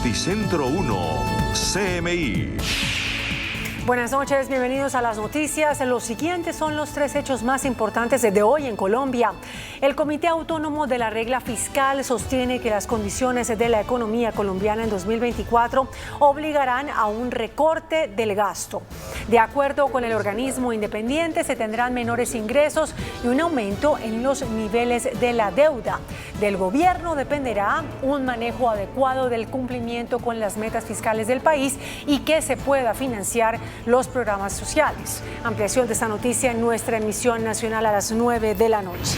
Noticentro 1, CMI. Buenas noches, bienvenidos a las noticias. Los siguientes son los 3 hechos más importantes de hoy en Colombia. El Comité Autónomo de la Regla Fiscal sostiene que las condiciones de la economía colombiana en 2024 obligarán a un recorte del gasto. De acuerdo con el organismo independiente, se tendrán menores ingresos y un aumento en los niveles de la deuda. Del gobierno dependerá un manejo adecuado del cumplimiento con las metas fiscales del país y que se pueda financiar los programas sociales. Ampliación de esta noticia en nuestra emisión nacional a las 9 de la noche.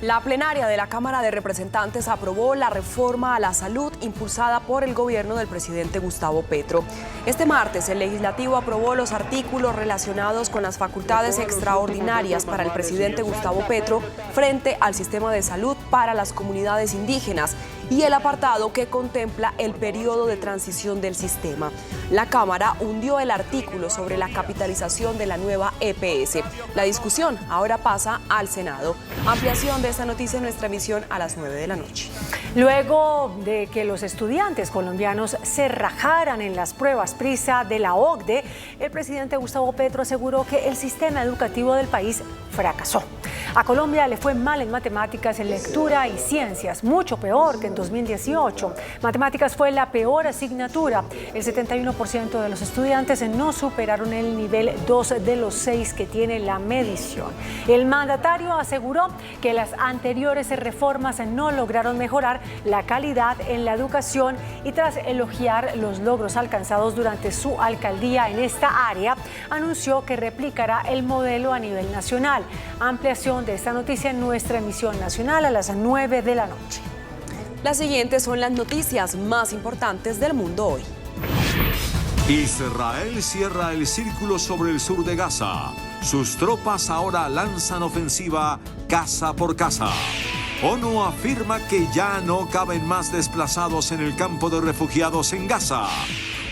La plenaria de la Cámara de Representantes aprobó la reforma a la salud impulsada por el gobierno del presidente Gustavo Petro. Este martes, el legislativo aprobó los artículos relacionados con las facultades extraordinarias para el presidente Gustavo Petro frente al sistema de salud para las comunidades indígenas y el apartado que contempla el periodo de transición del sistema. La Cámara hundió el artículo sobre la capitalización de la nueva EPS. La discusión ahora pasa al Senado. Ampliación de esta noticia en nuestra emisión a las 9 de la noche. Luego de que los estudiantes colombianos se rajaran en las pruebas PISA de la OCDE, el presidente Gustavo Petro aseguró que el sistema educativo del país fracasó. A Colombia le fue mal en matemáticas, en lectura y ciencias, mucho peor que en 2018. Matemáticas fue la peor asignatura. El 71% de los estudiantes no superaron el nivel 2 de los 6 que tiene la medición. El mandatario aseguró que las anteriores reformas no lograron mejorar la calidad en la educación y tras elogiar los logros alcanzados durante su alcaldía en esta área, anunció que replicará el modelo a nivel nacional. Ampliación de esta noticia en nuestra emisión nacional a las 9 de la noche. Las siguientes son las noticias más importantes del mundo hoy. Israel cierra el círculo sobre el sur de Gaza. Sus tropas ahora lanzan ofensiva casa por casa. ONU afirma que ya no caben más desplazados en el campo de refugiados en Gaza.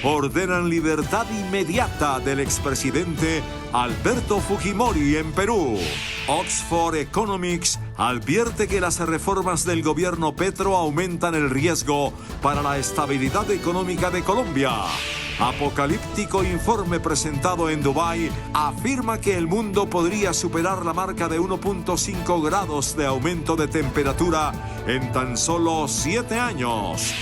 Ordenan libertad inmediata del expresidente Alberto Fujimori en Perú. Oxford Economics advierte que las reformas del gobierno Petro aumentan el riesgo para la estabilidad económica de Colombia. Apocalíptico informe presentado en Dubái afirma que el mundo podría superar la marca de 1.5 grados de aumento de temperatura en tan solo 7 años.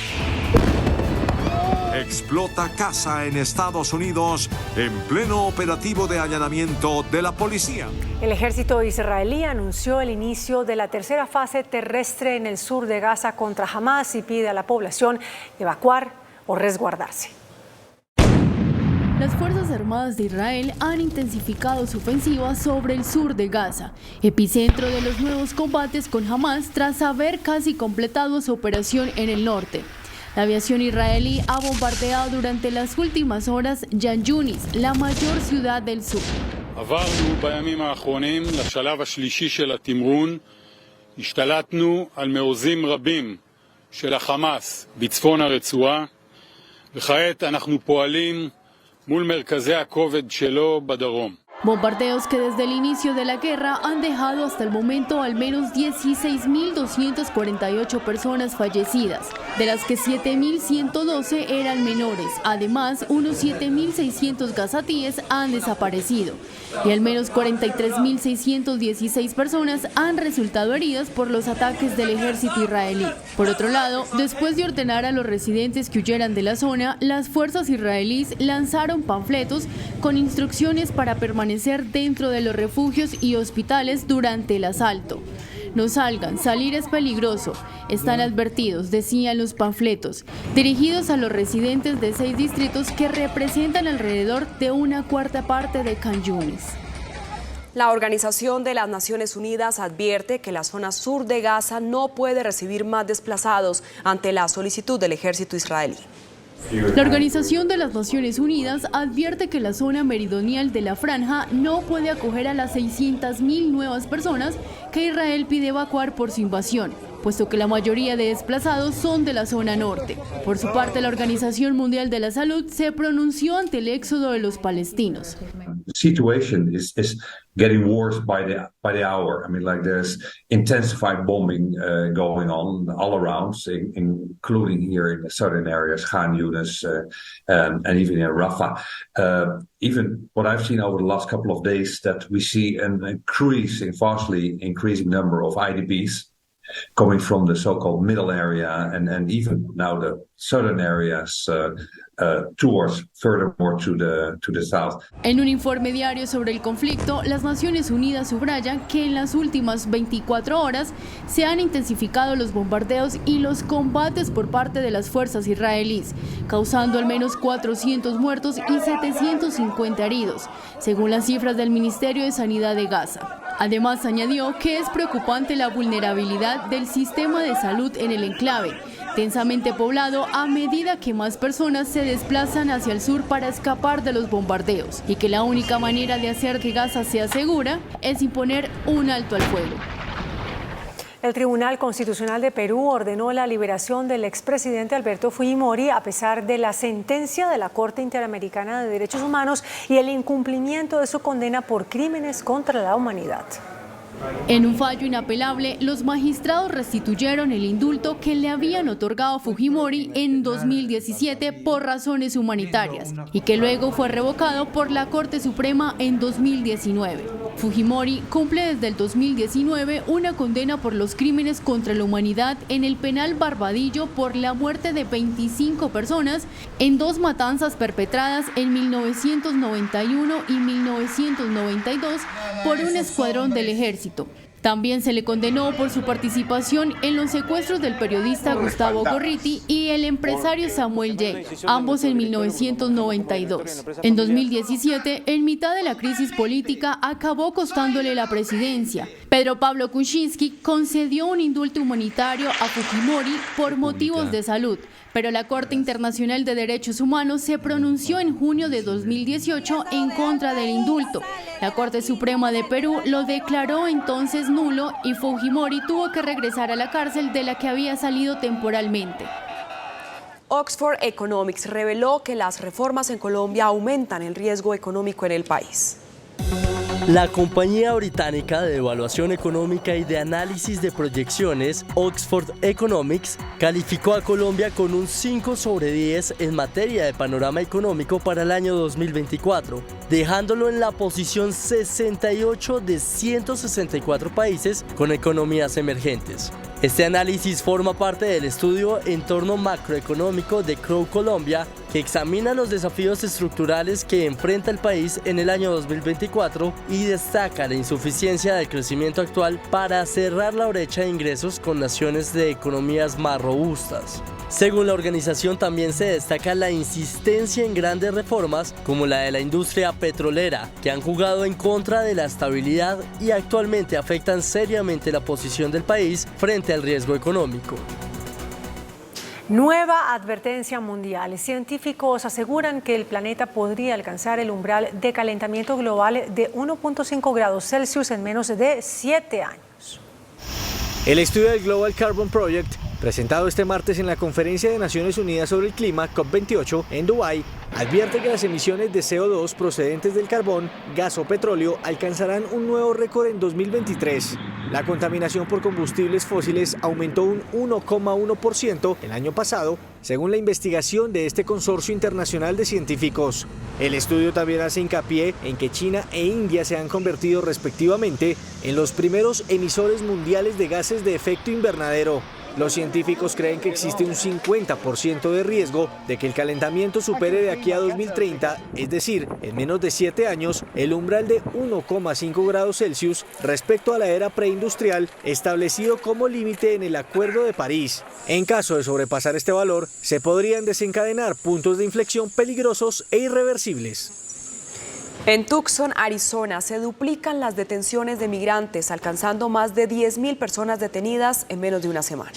Explota casa en Estados Unidos en pleno operativo de allanamiento de la policía. El ejército israelí anunció el inicio de la tercera fase terrestre en el sur de Gaza contra Hamás y pide a la población evacuar o resguardarse. Las Fuerzas Armadas de Israel han intensificado su ofensiva sobre el sur de Gaza, epicentro de los nuevos combates con Hamás tras haber casi completado su operación en el norte. La aviación israelí ha bombardeado durante las últimas horas Khan Yunis, la mayor ciudad del sur. עברנו בימים האחרונים לשלב השלישי של התמרון, השתלטנו על מעוזים רבים של החמאס בצפון הרצועה, וכעת אנחנו פועלים מול מרכזי הכובד שלו בדרום. Bombardeos que desde el inicio de la guerra han dejado hasta el momento al menos 16.248 personas fallecidas, de las que 7.112 eran menores. Además, unos 7.600 gazatíes han desaparecido y al menos 43.616 personas han resultado heridas por los ataques del ejército israelí. Por otro lado, después de ordenar a los residentes que huyeran de la zona, las fuerzas israelíes lanzaron panfletos con instrucciones para permanecer dentro de los refugios y hospitales durante el asalto. No salgan, salir es peligroso. Están advertidos, decían los panfletos, dirigidos a los residentes de 6 distritos que representan alrededor de una cuarta parte de Khan Yunis. La Organización de las Naciones Unidas advierte que la zona sur de Gaza no puede recibir más desplazados ante la solicitud del ejército israelí. La Organización de las Naciones Unidas advierte que la zona meridional de la franja no puede acoger a las 600.000 nuevas personas que Israel pide evacuar por su invasión, puesto que la mayoría de desplazados son de la zona norte. Por su parte, la Organización Mundial de la Salud se pronunció ante el éxodo de los palestinos. situation is getting worse by the hour. I mean, like there's intensified bombing going on all around, including here in the southern areas, Khan Yunis, and even in Rafah. Even what I've seen over the last couple of days, that we see an vastly increasing number of IDPs coming from the so-called middle area and even now the southern areas towards furthermore to the south. En un informe diario sobre el conflicto, las Naciones Unidas subrayan que en las últimas 24 horas se han intensificado los bombardeos y los combates por parte de las fuerzas israelíes, causando al menos 400 muertos y 750 heridos, según las cifras del Ministerio de Sanidad de Gaza. Además, añadió que es preocupante la vulnerabilidad del sistema de salud en el enclave, densamente poblado a medida que más personas se desplazan hacia el sur para escapar de los bombardeos, y que la única manera de hacer que Gaza sea segura es imponer un alto al fuego. El Tribunal Constitucional de Perú ordenó la liberación del expresidente Alberto Fujimori a pesar de la sentencia de la Corte Interamericana de Derechos Humanos y el incumplimiento de su condena por crímenes contra la humanidad. En un fallo inapelable, los magistrados restituyeron el indulto que le habían otorgado a Fujimori en 2017 por razones humanitarias y que luego fue revocado por la Corte Suprema en 2019. Fujimori cumple desde el 2019 una condena por los crímenes contra la humanidad en el penal Barbadillo por la muerte de 25 personas en 2 matanzas perpetradas en 1991 y 1992 por un escuadrón del ejército. También se le condenó por su participación en los secuestros del periodista Gustavo Gorriti y el empresario Samuel Yey, ambos en 1992. En 2017, en mitad de la crisis política, acabó costándole la presidencia. Pedro Pablo Kuczynski concedió un indulto humanitario a Fujimori por motivos de salud, pero la Corte Internacional de Derechos Humanos se pronunció en junio de 2018 en contra del indulto. La Corte Suprema de Perú lo declaró entonces nulo y Fujimori tuvo que regresar a la cárcel de la que había salido temporalmente. Oxford Economics reveló que las reformas en Colombia aumentan el riesgo económico en el país. La compañía británica de evaluación económica y de análisis de proyecciones, Oxford Economics, calificó a Colombia con un 5 sobre 10 en materia de panorama económico para el año 2024, dejándolo en la posición 68 de 164 países con economías emergentes. Este análisis forma parte del estudio Entorno Macroeconómico de Crowe Colombia, que examina los desafíos estructurales que enfrenta el país en el año 2024 y destaca la insuficiencia del crecimiento actual para cerrar la brecha de ingresos con naciones de economías más robustas. Según la organización, también se destaca la insistencia en grandes reformas como la de la industria petrolera, que han jugado en contra de la estabilidad y actualmente afectan seriamente la posición del país frente al riesgo económico. Nueva advertencia mundial. Científicos aseguran que el planeta podría alcanzar el umbral de calentamiento global de 1.5 grados Celsius en menos de 7 años. El estudio del Global Carbon Project, presentado este martes en la Conferencia de Naciones Unidas sobre el Clima, COP28, en Dubái, advierte que las emisiones de CO2 procedentes del carbón, gas o petróleo alcanzarán un nuevo récord en 2023. La contaminación por combustibles fósiles aumentó un 1,1% el año pasado, según la investigación de este consorcio internacional de científicos. El estudio también hace hincapié en que China e India se han convertido respectivamente en los primeros emisores mundiales de gases de efecto invernadero. Los científicos creen que existe un 50% de riesgo de que el calentamiento supere de aquí a 2030, es decir, en menos de 7 años, el umbral de 1,5 grados Celsius respecto a la era preindustrial establecido como límite en el Acuerdo de París. En caso de sobrepasar este valor, se podrían desencadenar puntos de inflexión peligrosos e irreversibles. En Tucson, Arizona, se duplican las detenciones de migrantes, alcanzando más de 10.000 personas detenidas en menos de una semana.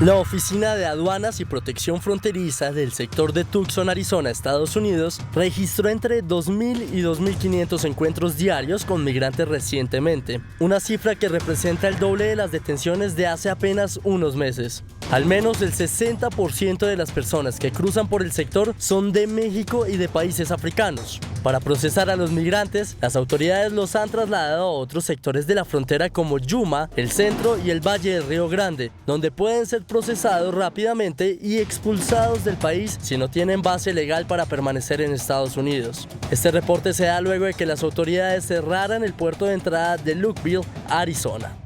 La Oficina de Aduanas y Protección Fronteriza del sector de Tucson, Arizona, Estados Unidos, registró entre 2.000 y 2.500 encuentros diarios con migrantes recientemente, una cifra que representa el doble de las detenciones de hace apenas unos meses. Al menos el 60% de las personas que cruzan por el sector son de México y de países africanos. Para procesar a los migrantes, las autoridades los han trasladado a otros sectores de la frontera como Yuma, el centro y el Valle del Río Grande, donde pueden ser procesados rápidamente y expulsados del país si no tienen base legal para permanecer en Estados Unidos. Este reporte se da luego de que las autoridades cerraran el puerto de entrada de Lukeville, Arizona.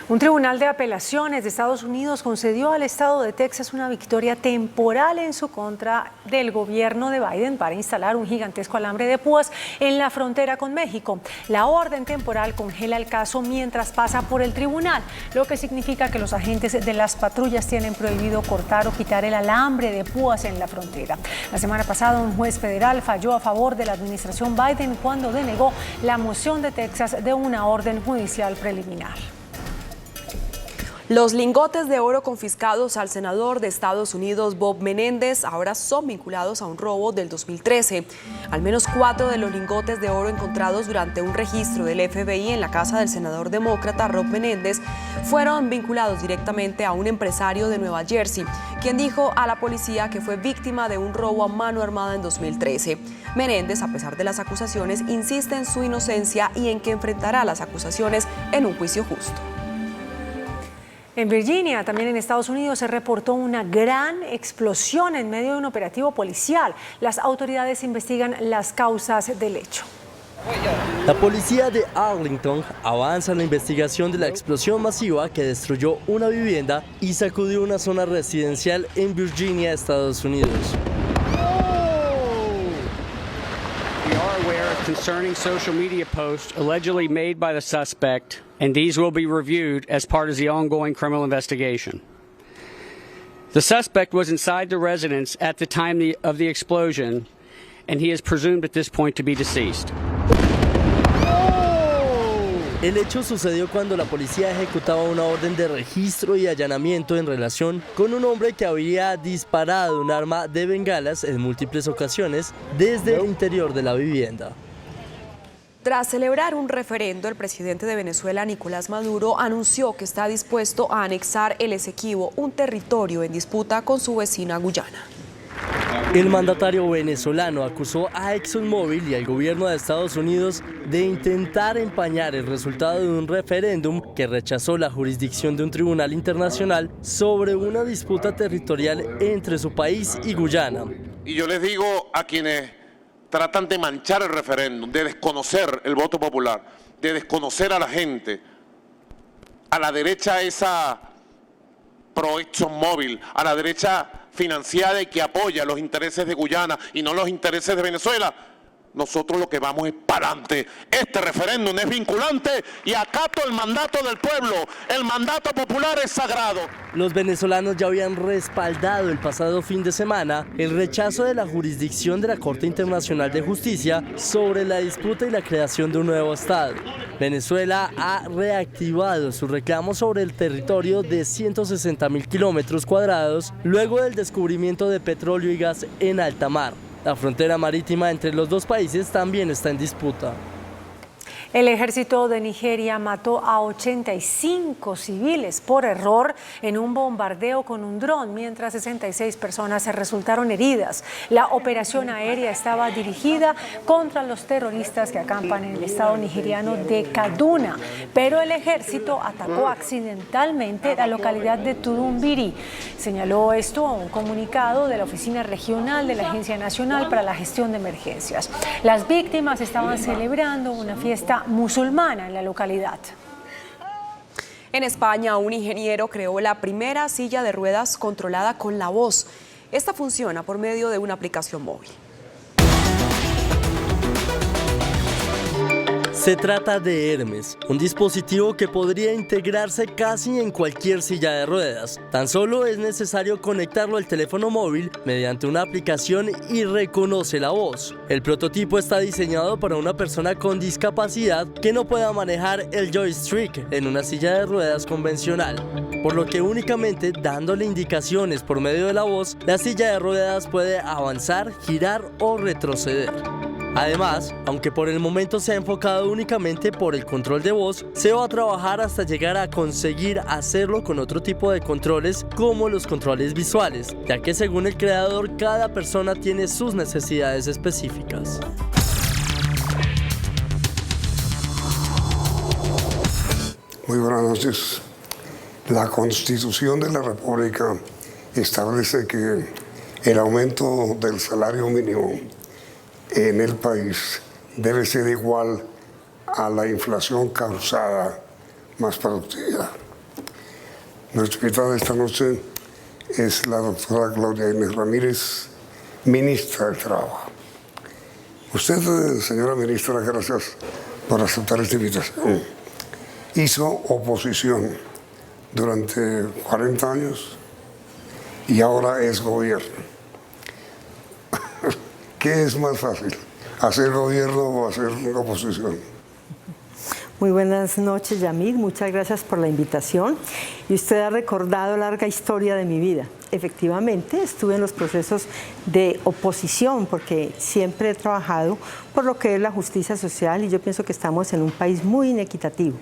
Un tribunal de apelaciones de Estados Unidos concedió al estado de Texas una victoria temporal en su contra del gobierno de Biden para instalar un gigantesco alambre de púas en la frontera con México. La orden temporal congela el caso mientras pasa por el tribunal, lo que significa que los agentes de las patrullas tienen prohibido cortar o quitar el alambre de púas en la frontera. La semana pasada, un juez federal falló a favor de la administración Biden cuando denegó la moción de Texas de una orden judicial preliminar. Los lingotes de oro confiscados al senador de Estados Unidos, Bob Menéndez, ahora son vinculados a un robo del 2013. Al menos 4 de los lingotes de oro encontrados durante un registro del FBI en la casa del senador demócrata Rob Menéndez fueron vinculados directamente a un empresario de Nueva Jersey, quien dijo a la policía que fue víctima de un robo a mano armada en 2013. Menéndez, a pesar de las acusaciones, insiste en su inocencia y en que enfrentará las acusaciones en un juicio justo. En Virginia, también en Estados Unidos, se reportó una gran explosión en medio de un operativo policial. Las autoridades investigan las causas del hecho. La policía de Arlington avanza en la investigación de la explosión masiva que destruyó una vivienda y sacudió una zona residencial en Virginia, Estados Unidos. We are aware of concerning social media posts allegedly made by the suspect, and these will be reviewed as part of the ongoing criminal investigation. The suspect was inside the residence at the time of the explosion, and he is presumed at this point to be deceased. El hecho sucedió cuando la policía ejecutaba una orden de registro y allanamiento en relación con un hombre que había disparado un arma de bengalas en múltiples ocasiones desde el interior de la vivienda. Tras celebrar un referendo, el presidente de Venezuela, Nicolás Maduro, anunció que está dispuesto a anexar el Esequibo, un territorio en disputa con su vecina Guyana. El mandatario venezolano acusó a ExxonMobil y al gobierno de Estados Unidos de intentar empañar el resultado de un referéndum que rechazó la jurisdicción de un tribunal internacional sobre una disputa territorial entre su país y Guyana. Y yo les digo a quienes tratan de manchar el referéndum, de desconocer el voto popular, de desconocer a la gente, a la derecha esa pro ExxonMobil, a la derecha financiada y que apoya los intereses de Guyana y no los intereses de Venezuela, nosotros lo que vamos es para adelante. Este referéndum es vinculante y acato el mandato del pueblo. El mandato popular es sagrado. Los venezolanos ya habían respaldado el pasado fin de semana el rechazo de la jurisdicción de la Corte Internacional de Justicia sobre la disputa y la creación de un nuevo Estado. Venezuela ha reactivado su reclamo sobre el territorio de 160.000 kilómetros cuadrados luego del descubrimiento de petróleo y gas en alta mar. La frontera marítima entre los dos países también está en disputa. El ejército de Nigeria mató a 85 civiles por error en un bombardeo con un dron, mientras 66 personas resultaron heridas. La operación aérea estaba dirigida contra los terroristas que acampan en el estado nigeriano de Kaduna, pero el ejército atacó accidentalmente la localidad de Turumbiri. Señaló esto a un comunicado de la Oficina Regional de la Agencia Nacional para la Gestión de Emergencias. Las víctimas estaban celebrando una fiesta musulmana en la localidad. En España, un ingeniero creó la primera silla de ruedas controlada con la voz. Esta funciona por medio de una aplicación móvil. Se trata de Hermes, un dispositivo que podría integrarse casi en cualquier silla de ruedas. Tan solo es necesario conectarlo al teléfono móvil mediante una aplicación y reconoce la voz. El prototipo está diseñado para una persona con discapacidad que no pueda manejar el joystick en una silla de ruedas convencional, por lo que únicamente dándole indicaciones por medio de la voz, la silla de ruedas puede avanzar, girar o retroceder. Además, aunque por el momento se ha enfocado únicamente por el control de voz, se va a trabajar hasta llegar a conseguir hacerlo con otro tipo de controles como los controles visuales, ya que según el creador, cada persona tiene sus necesidades específicas. Muy buenas noches. La Constitución de la República establece que el aumento del salario mínimo en el país debe ser igual a la inflación causada más productiva. Nuestra invitada esta noche es la doctora Gloria Inés Ramírez, ministra del Trabajo. Usted, señora ministra, gracias por aceptar esta invitación. Hizo oposición durante 40 años y ahora es gobierno. ¿Qué es más fácil, hacer gobierno o hacer oposición? Muy buenas noches, Yamil. Muchas gracias por la invitación. Y usted ha recordado larga historia de mi vida. Efectivamente, estuve en los procesos de oposición porque siempre he trabajado por lo que es la justicia social y yo pienso que estamos en un país muy inequitativo.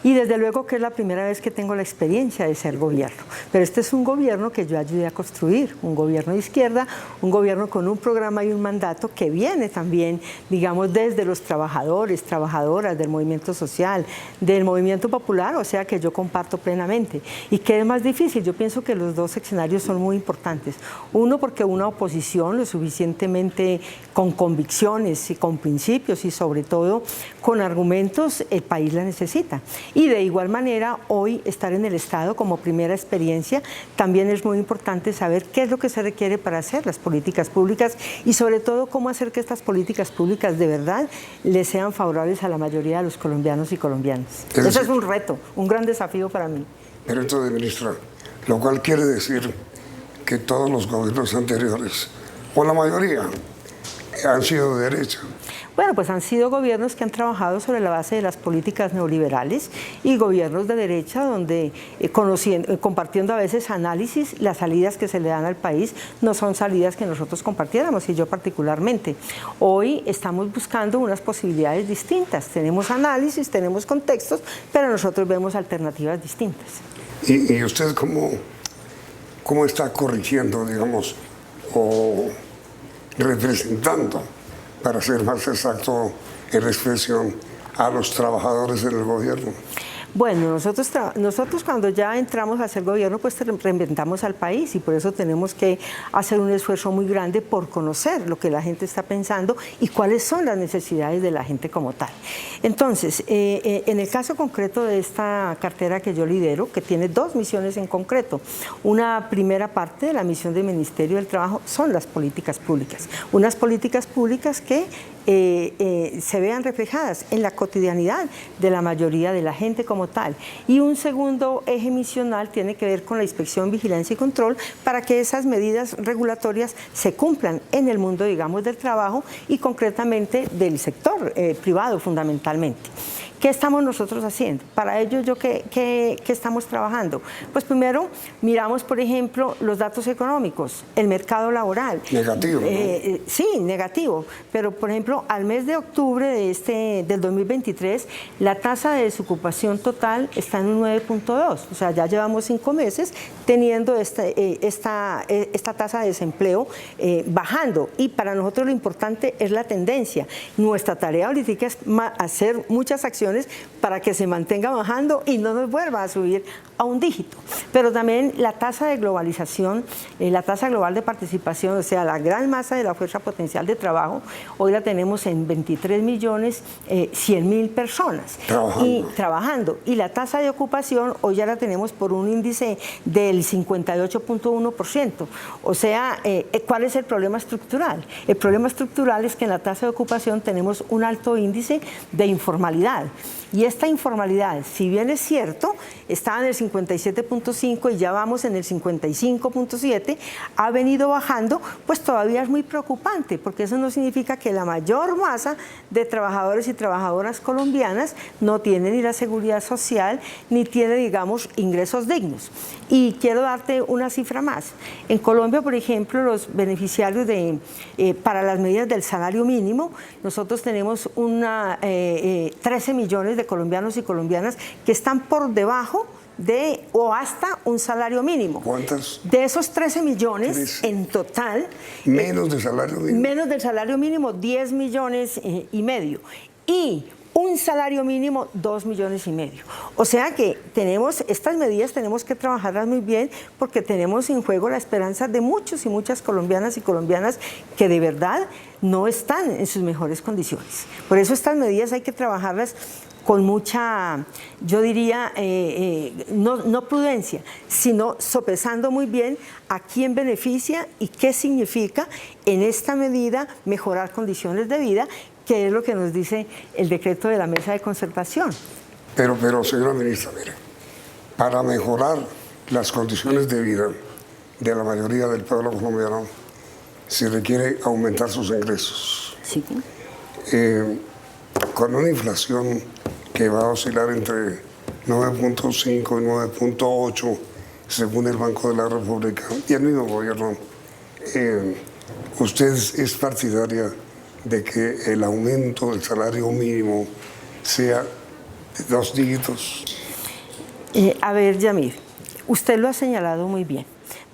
Y desde luego que es la primera vez que tengo la experiencia de ser gobierno. Pero este es un gobierno que yo ayudé a construir, un gobierno de izquierda, un gobierno con un programa y un mandato que viene también, digamos, desde los trabajadores, trabajadoras del movimiento social, del movimiento popular, o sea que yo comparto plenamente. ¿Y qué es más difícil? Yo pienso que los dos escenarios son muy importantes. Uno, porque una oposición lo suficientemente con convicciones y con principios y sobre todo con argumentos, el país la necesita. Y de igual manera, hoy estar en el Estado como primera experiencia, también es muy importante saber qué es lo que se requiere para hacer las políticas públicas y sobre todo cómo hacer que estas políticas públicas de verdad les sean favorables a la mayoría de los colombianos y colombianas. Eso es un reto, un gran desafío para mí. Pero entonces, ministra, lo cual quiere decir que todos los gobiernos anteriores, o la mayoría, han sido de derecha. Bueno, pues han sido gobiernos que han trabajado sobre la base de las políticas neoliberales y gobiernos de derecha donde compartiendo a veces análisis, las salidas que se le dan al país no son salidas que nosotros compartiéramos y yo particularmente. Hoy estamos buscando unas posibilidades distintas, tenemos análisis, tenemos contextos, pero nosotros vemos alternativas distintas. ¿Y usted cómo está corrigiendo, digamos, o representando, para ser más exacto en la expresión, a los trabajadores del gobierno? Bueno, nosotros cuando ya entramos a hacer gobierno, pues reinventamos al país y por eso tenemos que hacer un esfuerzo muy grande por conocer lo que la gente está pensando y cuáles son las necesidades de la gente como tal. Entonces, en el caso concreto de esta cartera que yo lidero, que tiene dos misiones en concreto, una primera parte de la misión del Ministerio del Trabajo son las políticas públicas, unas políticas públicas que se vean reflejadas en la cotidianidad de la mayoría de la gente como tal. Y un segundo eje misional tiene que ver con la inspección, vigilancia y control para que esas medidas regulatorias se cumplan en el mundo, digamos, del trabajo y concretamente del sector privado fundamentalmente. ¿Qué estamos nosotros haciendo? Para ello, ¿qué estamos trabajando? Pues primero, miramos, por ejemplo, los datos económicos, el mercado laboral. Negativo, ¿no? Sí, negativo. Pero, por ejemplo, al mes de octubre del 2023, la tasa de desocupación total está en un 9.2. O sea, ya llevamos 5 meses teniendo esta tasa de desempleo bajando. Y para nosotros lo importante es la tendencia. Nuestra tarea ahorita es hacer muchas acciones para que se mantenga bajando y no nos vuelva a subir a un dígito. Pero también la tasa de globalización, la tasa global de participación, o sea, la gran masa de la fuerza potencial de trabajo, hoy la tenemos en 23.100.000 personas trabajando. Y la tasa de ocupación hoy ya la tenemos por un índice del 58.1%. O sea, ¿cuál es el problema estructural? El problema estructural es que en la tasa de ocupación tenemos un alto índice de informalidad. Y esta informalidad, si bien es cierto, estaba en el 57.5 y ya vamos en el 55.7, ha venido bajando, pues todavía es muy preocupante, porque eso no significa que la mayor masa de trabajadores y trabajadoras colombianas no tiene ni la seguridad social, ni tiene, digamos, ingresos dignos. Y quiero darte una cifra más. En Colombia, por ejemplo, los beneficiarios para las medidas del salario mínimo, nosotros tenemos 13 millones de colombianos y colombianas que están por debajo de o hasta un salario mínimo. ¿Cuántas? De esos 13 millones en total. Menos del salario mínimo. Menos del salario mínimo, 10 millones y medio. Y un salario mínimo, 2 millones y medio. O sea que tenemos estas medidas, tenemos que trabajarlas muy bien porque tenemos en juego la esperanza de muchos y muchas colombianas y colombianas que de verdad no están en sus mejores condiciones. Por eso estas medidas hay que trabajarlas con mucha, yo diría, no prudencia, sino sopesando muy bien a quién beneficia y qué significa en esta medida mejorar condiciones de vida, que es lo que nos dice el decreto de la mesa de concertación. Pero señora ministra, mire, para mejorar las condiciones de vida de la mayoría del pueblo colombiano, se requiere aumentar sus ingresos. Sí. Con una inflación que va a oscilar entre 9.5 y 9.8, según el Banco de la República y el mismo gobierno, ¿usted es partidaria de que el aumento del salario mínimo sea de 2 dígitos? A ver, Yamir, usted lo ha señalado muy bien.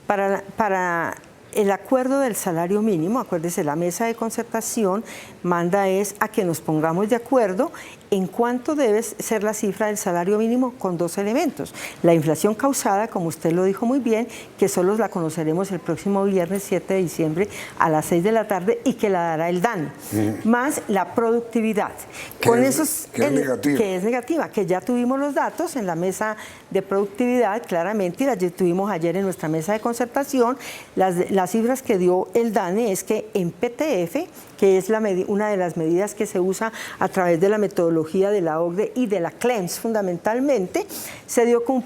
Para el acuerdo del salario mínimo, acuérdese, la mesa de concertación manda es a que nos pongamos de acuerdo en cuánto debe ser la cifra del salario mínimo con 2 elementos. La inflación causada, como usted lo dijo muy bien, que solo la conoceremos el próximo viernes 7 de diciembre a las 6 de la tarde y que la dará el DANE, más la productividad. Que es negativa, que ya tuvimos los datos en la mesa de productividad, claramente, y las tuvimos ayer en nuestra mesa de concertación. Las cifras que dio el DANE es que en PTF, que es una de las medidas que se usa a través de la metodología de la OCDE y de la CLEMS fundamentalmente, se dio con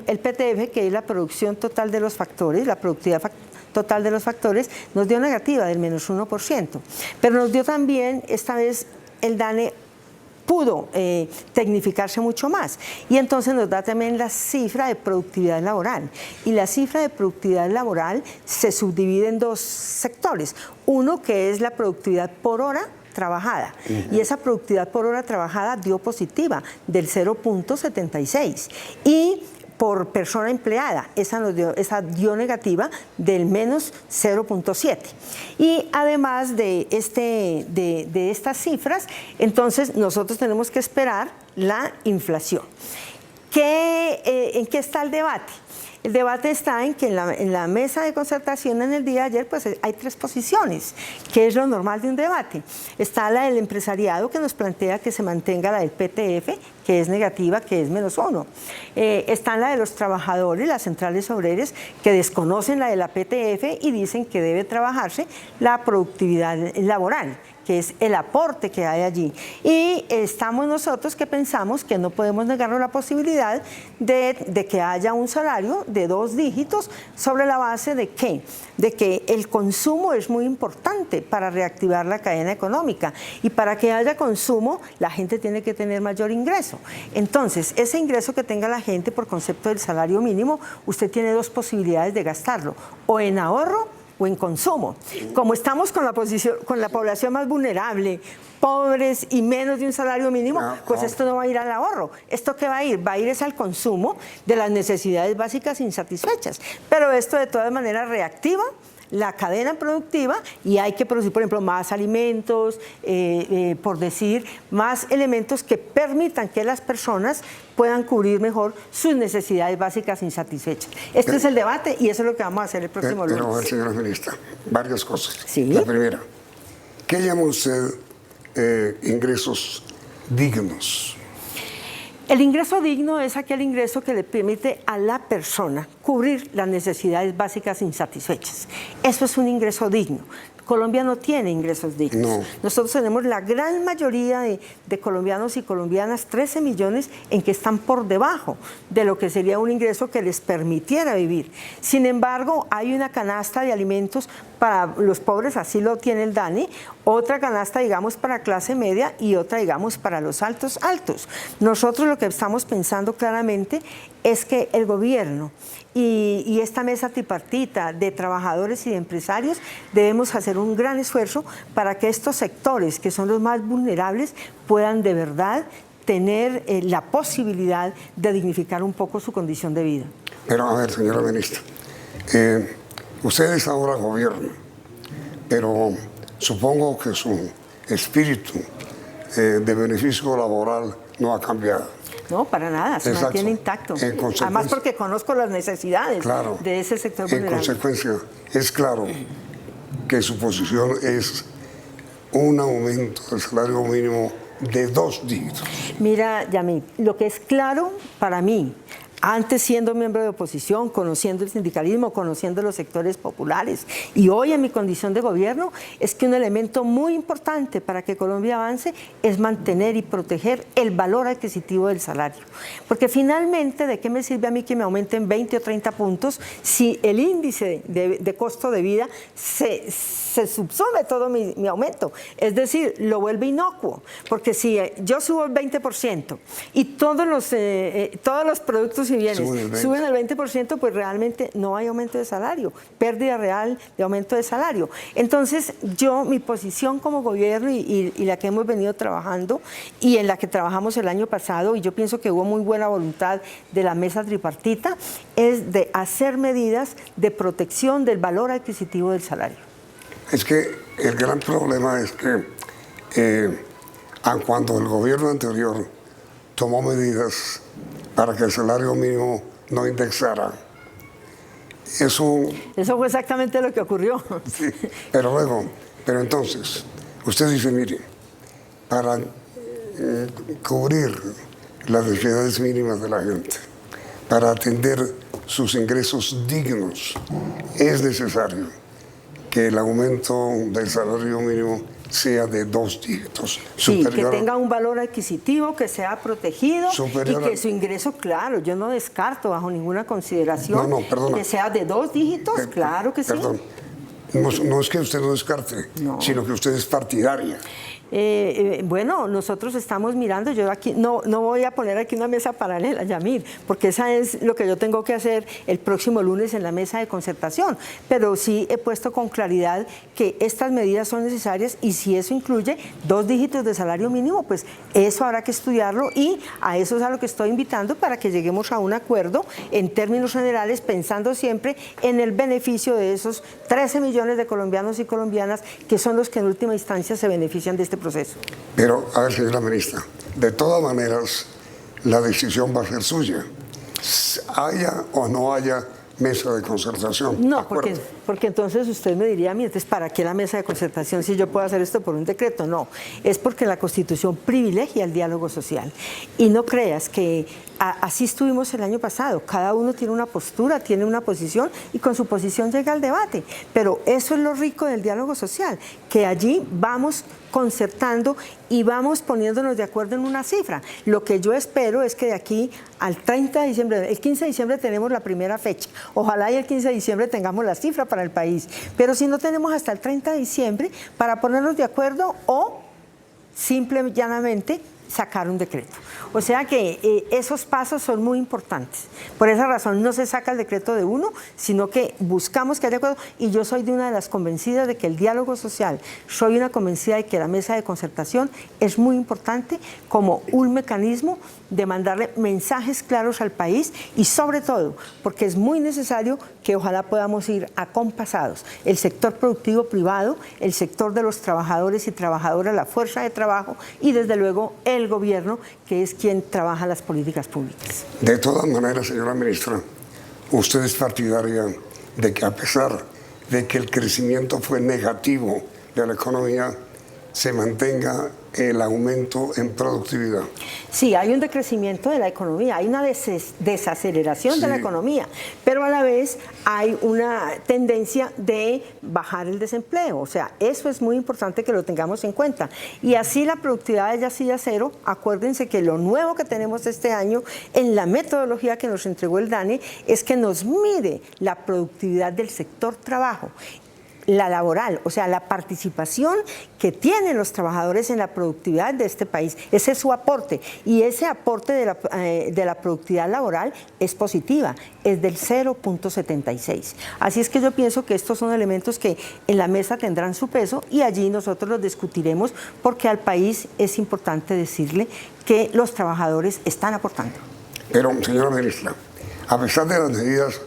el PTF, que es la producción total de los factores, la productividad total de los factores, nos dio negativa del menos 1%. Pero nos dio también, esta vez el DANE pudo tecnificarse mucho más. Y entonces nos da también la cifra de productividad laboral. Y la cifra de productividad laboral se subdivide en 2 sectores. Uno que es la productividad por hora trabajada. Y esa productividad por hora trabajada dio positiva del 0.76. Y por persona empleada, esa dio negativa del menos 0.7. Y además de estas cifras, entonces nosotros tenemos que esperar la inflación. ¿En qué está el debate? El debate está en que en la mesa de concertación en el día de ayer pues hay 3 posiciones, que es lo normal de un debate. Está la del empresariado, que nos plantea que se mantenga la del PTF, que es negativa, que es menos 1. Está la de los trabajadores, las centrales obreras, que desconocen la de la PTF y dicen que debe trabajarse la productividad laboral, que es el aporte que hay allí. Y estamos nosotros que pensamos que no podemos negarnos la posibilidad de que haya un salario de 2 dígitos sobre la base de ¿qué? De que el consumo es muy importante para reactivar la cadena económica, y para que haya consumo la gente tiene que tener mayor ingreso. Entonces, ese ingreso que tenga la gente por concepto del salario mínimo, usted tiene 2 posibilidades de gastarlo, o en ahorro o en consumo. Como estamos con la población más vulnerable, pobres y menos de un salario mínimo, pues esto no va a ir al ahorro. ¿Esto qué va a ir? Va a ir es al consumo de las necesidades básicas insatisfechas. Pero esto de todas maneras reactiva la cadena productiva y hay que producir, por ejemplo, más alimentos, por decir, más elementos que permitan que las personas puedan cubrir mejor sus necesidades básicas insatisfechas. Este es el debate y eso es lo que vamos a hacer el próximo lunes. Pero, señora ministra, varias cosas. ¿Sí? La primera, ¿qué llama usted ingresos dignos? El ingreso digno es aquel ingreso que le permite a la persona cubrir las necesidades básicas insatisfechas. Eso es un ingreso digno. Colombia no tiene ingresos dignos. No. Nosotros tenemos la gran mayoría de colombianos y colombianas, 13 millones, en que están por debajo de lo que sería un ingreso que les permitiera vivir. Sin embargo, hay una canasta de alimentos para los pobres, así lo tiene el DANE, otra canasta, digamos, para clase media y otra, digamos, para los altos. Nosotros lo que estamos pensando claramente es que el gobierno y esta mesa tripartita de trabajadores y de empresarios debemos hacer un gran esfuerzo para que estos sectores, que son los más vulnerables, puedan de verdad tener la posibilidad de dignificar un poco su condición de vida. Pero a ver, señora ministra, ustedes ahora gobiernan, pero supongo que su espíritu de beneficio laboral no ha cambiado. No, para nada, se mantiene intacto. Además porque conozco las necesidades de ese sector vulnerable. En consecuencia, es claro que su posición es un aumento del salario mínimo de 2 dígitos. Mira, Yamid, lo que es claro para mí, antes siendo miembro de oposición, conociendo el sindicalismo, conociendo los sectores populares y hoy en mi condición de gobierno, es que un elemento muy importante para que Colombia avance es mantener y proteger el valor adquisitivo del salario. Porque finalmente, ¿de qué me sirve a mí que me aumenten 20 o 30 puntos si el índice de costo de vida se subsume todo mi aumento? Es decir, lo vuelve inocuo. Porque si yo subo el 20% y todos los productos y bienes suben el 20%, pues realmente no hay aumento de salario, pérdida real de aumento de salario. Entonces, mi posición como gobierno y la que hemos venido trabajando y en la que trabajamos el año pasado, y yo pienso que hubo muy buena voluntad de la mesa tripartita, es de hacer medidas de protección del valor adquisitivo del salario. Es que el gran problema es que cuando el gobierno anterior tomó medidas para que el salario mínimo no indexara, eso fue exactamente lo que ocurrió. Sí, pero entonces, usted dice, mire, para cubrir las necesidades mínimas de la gente, para atender sus ingresos dignos, es necesario que el aumento del salario mínimo sea de 2 dígitos. Sí, que tenga un valor adquisitivo, que sea protegido y que su ingreso, claro, yo no descarto bajo ninguna consideración que sea de 2 dígitos, claro que sí. Perdón, no es que usted no descarte, sino que usted es partidaria. Bueno, nosotros estamos mirando, yo aquí no voy a poner aquí una mesa paralela, Yamid, porque esa es lo que yo tengo que hacer el próximo lunes en la mesa de concertación, pero sí he puesto con claridad que estas medidas son necesarias y si eso incluye 2 dígitos de salario mínimo, pues eso habrá que estudiarlo y a eso es a lo que estoy invitando para que lleguemos a un acuerdo en términos generales, pensando siempre en el beneficio de esos 13 millones de colombianos y colombianas que son los que en última instancia se benefician de este proceso. Pero, a ver, señora ministra, de todas maneras, la decisión va a ser suya. Haya o no haya mesa de concertación. No, porque entonces usted me diría, mire, entonces, ¿para qué la mesa de concertación si yo puedo hacer esto por un decreto? No, es porque la Constitución privilegia el diálogo social. Y no creas que así estuvimos el año pasado. Cada uno tiene una postura, tiene una posición y con su posición llega al debate. Pero eso es lo rico del diálogo social, que allí vamos concertando y vamos poniéndonos de acuerdo en una cifra. Lo que yo espero es que de aquí al 30 de diciembre, el 15 de diciembre tenemos la primera fecha. Ojalá y el 15 de diciembre tengamos la cifra para el país. Pero si no tenemos hasta el 30 de diciembre para ponernos de acuerdo o simple y llanamente sacar un decreto. O sea que esos pasos son muy importantes. Por esa razón no se saca el decreto de uno, sino que buscamos que haya acuerdo. Y yo soy de una de las convencidas de que el diálogo social, soy una convencida de que la mesa de concertación es muy importante como un mecanismo de mandarle mensajes claros al país y sobre todo porque es muy necesario que ojalá podamos ir acompasados. El sector productivo privado, el sector de los trabajadores y trabajadoras, la fuerza de trabajo y desde luego el gobierno, que es quien trabaja las políticas públicas. De todas maneras, señora ministra, usted es partidaria de que a pesar de que el crecimiento fue negativo de la economía, se mantenga el aumento en productividad. Sí, hay un decrecimiento de la economía, hay una desaceleración de la economía, pero a la vez hay una tendencia de bajar el desempleo. O sea, eso es muy importante que lo tengamos en cuenta. Y así la productividad de Yacida Cero, acuérdense que lo nuevo que tenemos este año en la metodología que nos entregó el DANE es que nos mide la productividad del sector trabajo, la laboral, o sea, la participación que tienen los trabajadores en la productividad de este país. Ese es su aporte, y ese aporte de la productividad laboral es positiva, es del 0.76. Así es que yo pienso que estos son elementos que en la mesa tendrán su peso y allí nosotros los discutiremos, porque al país es importante decirle que los trabajadores están aportando. Pero, señora ministra, a pesar de las medidas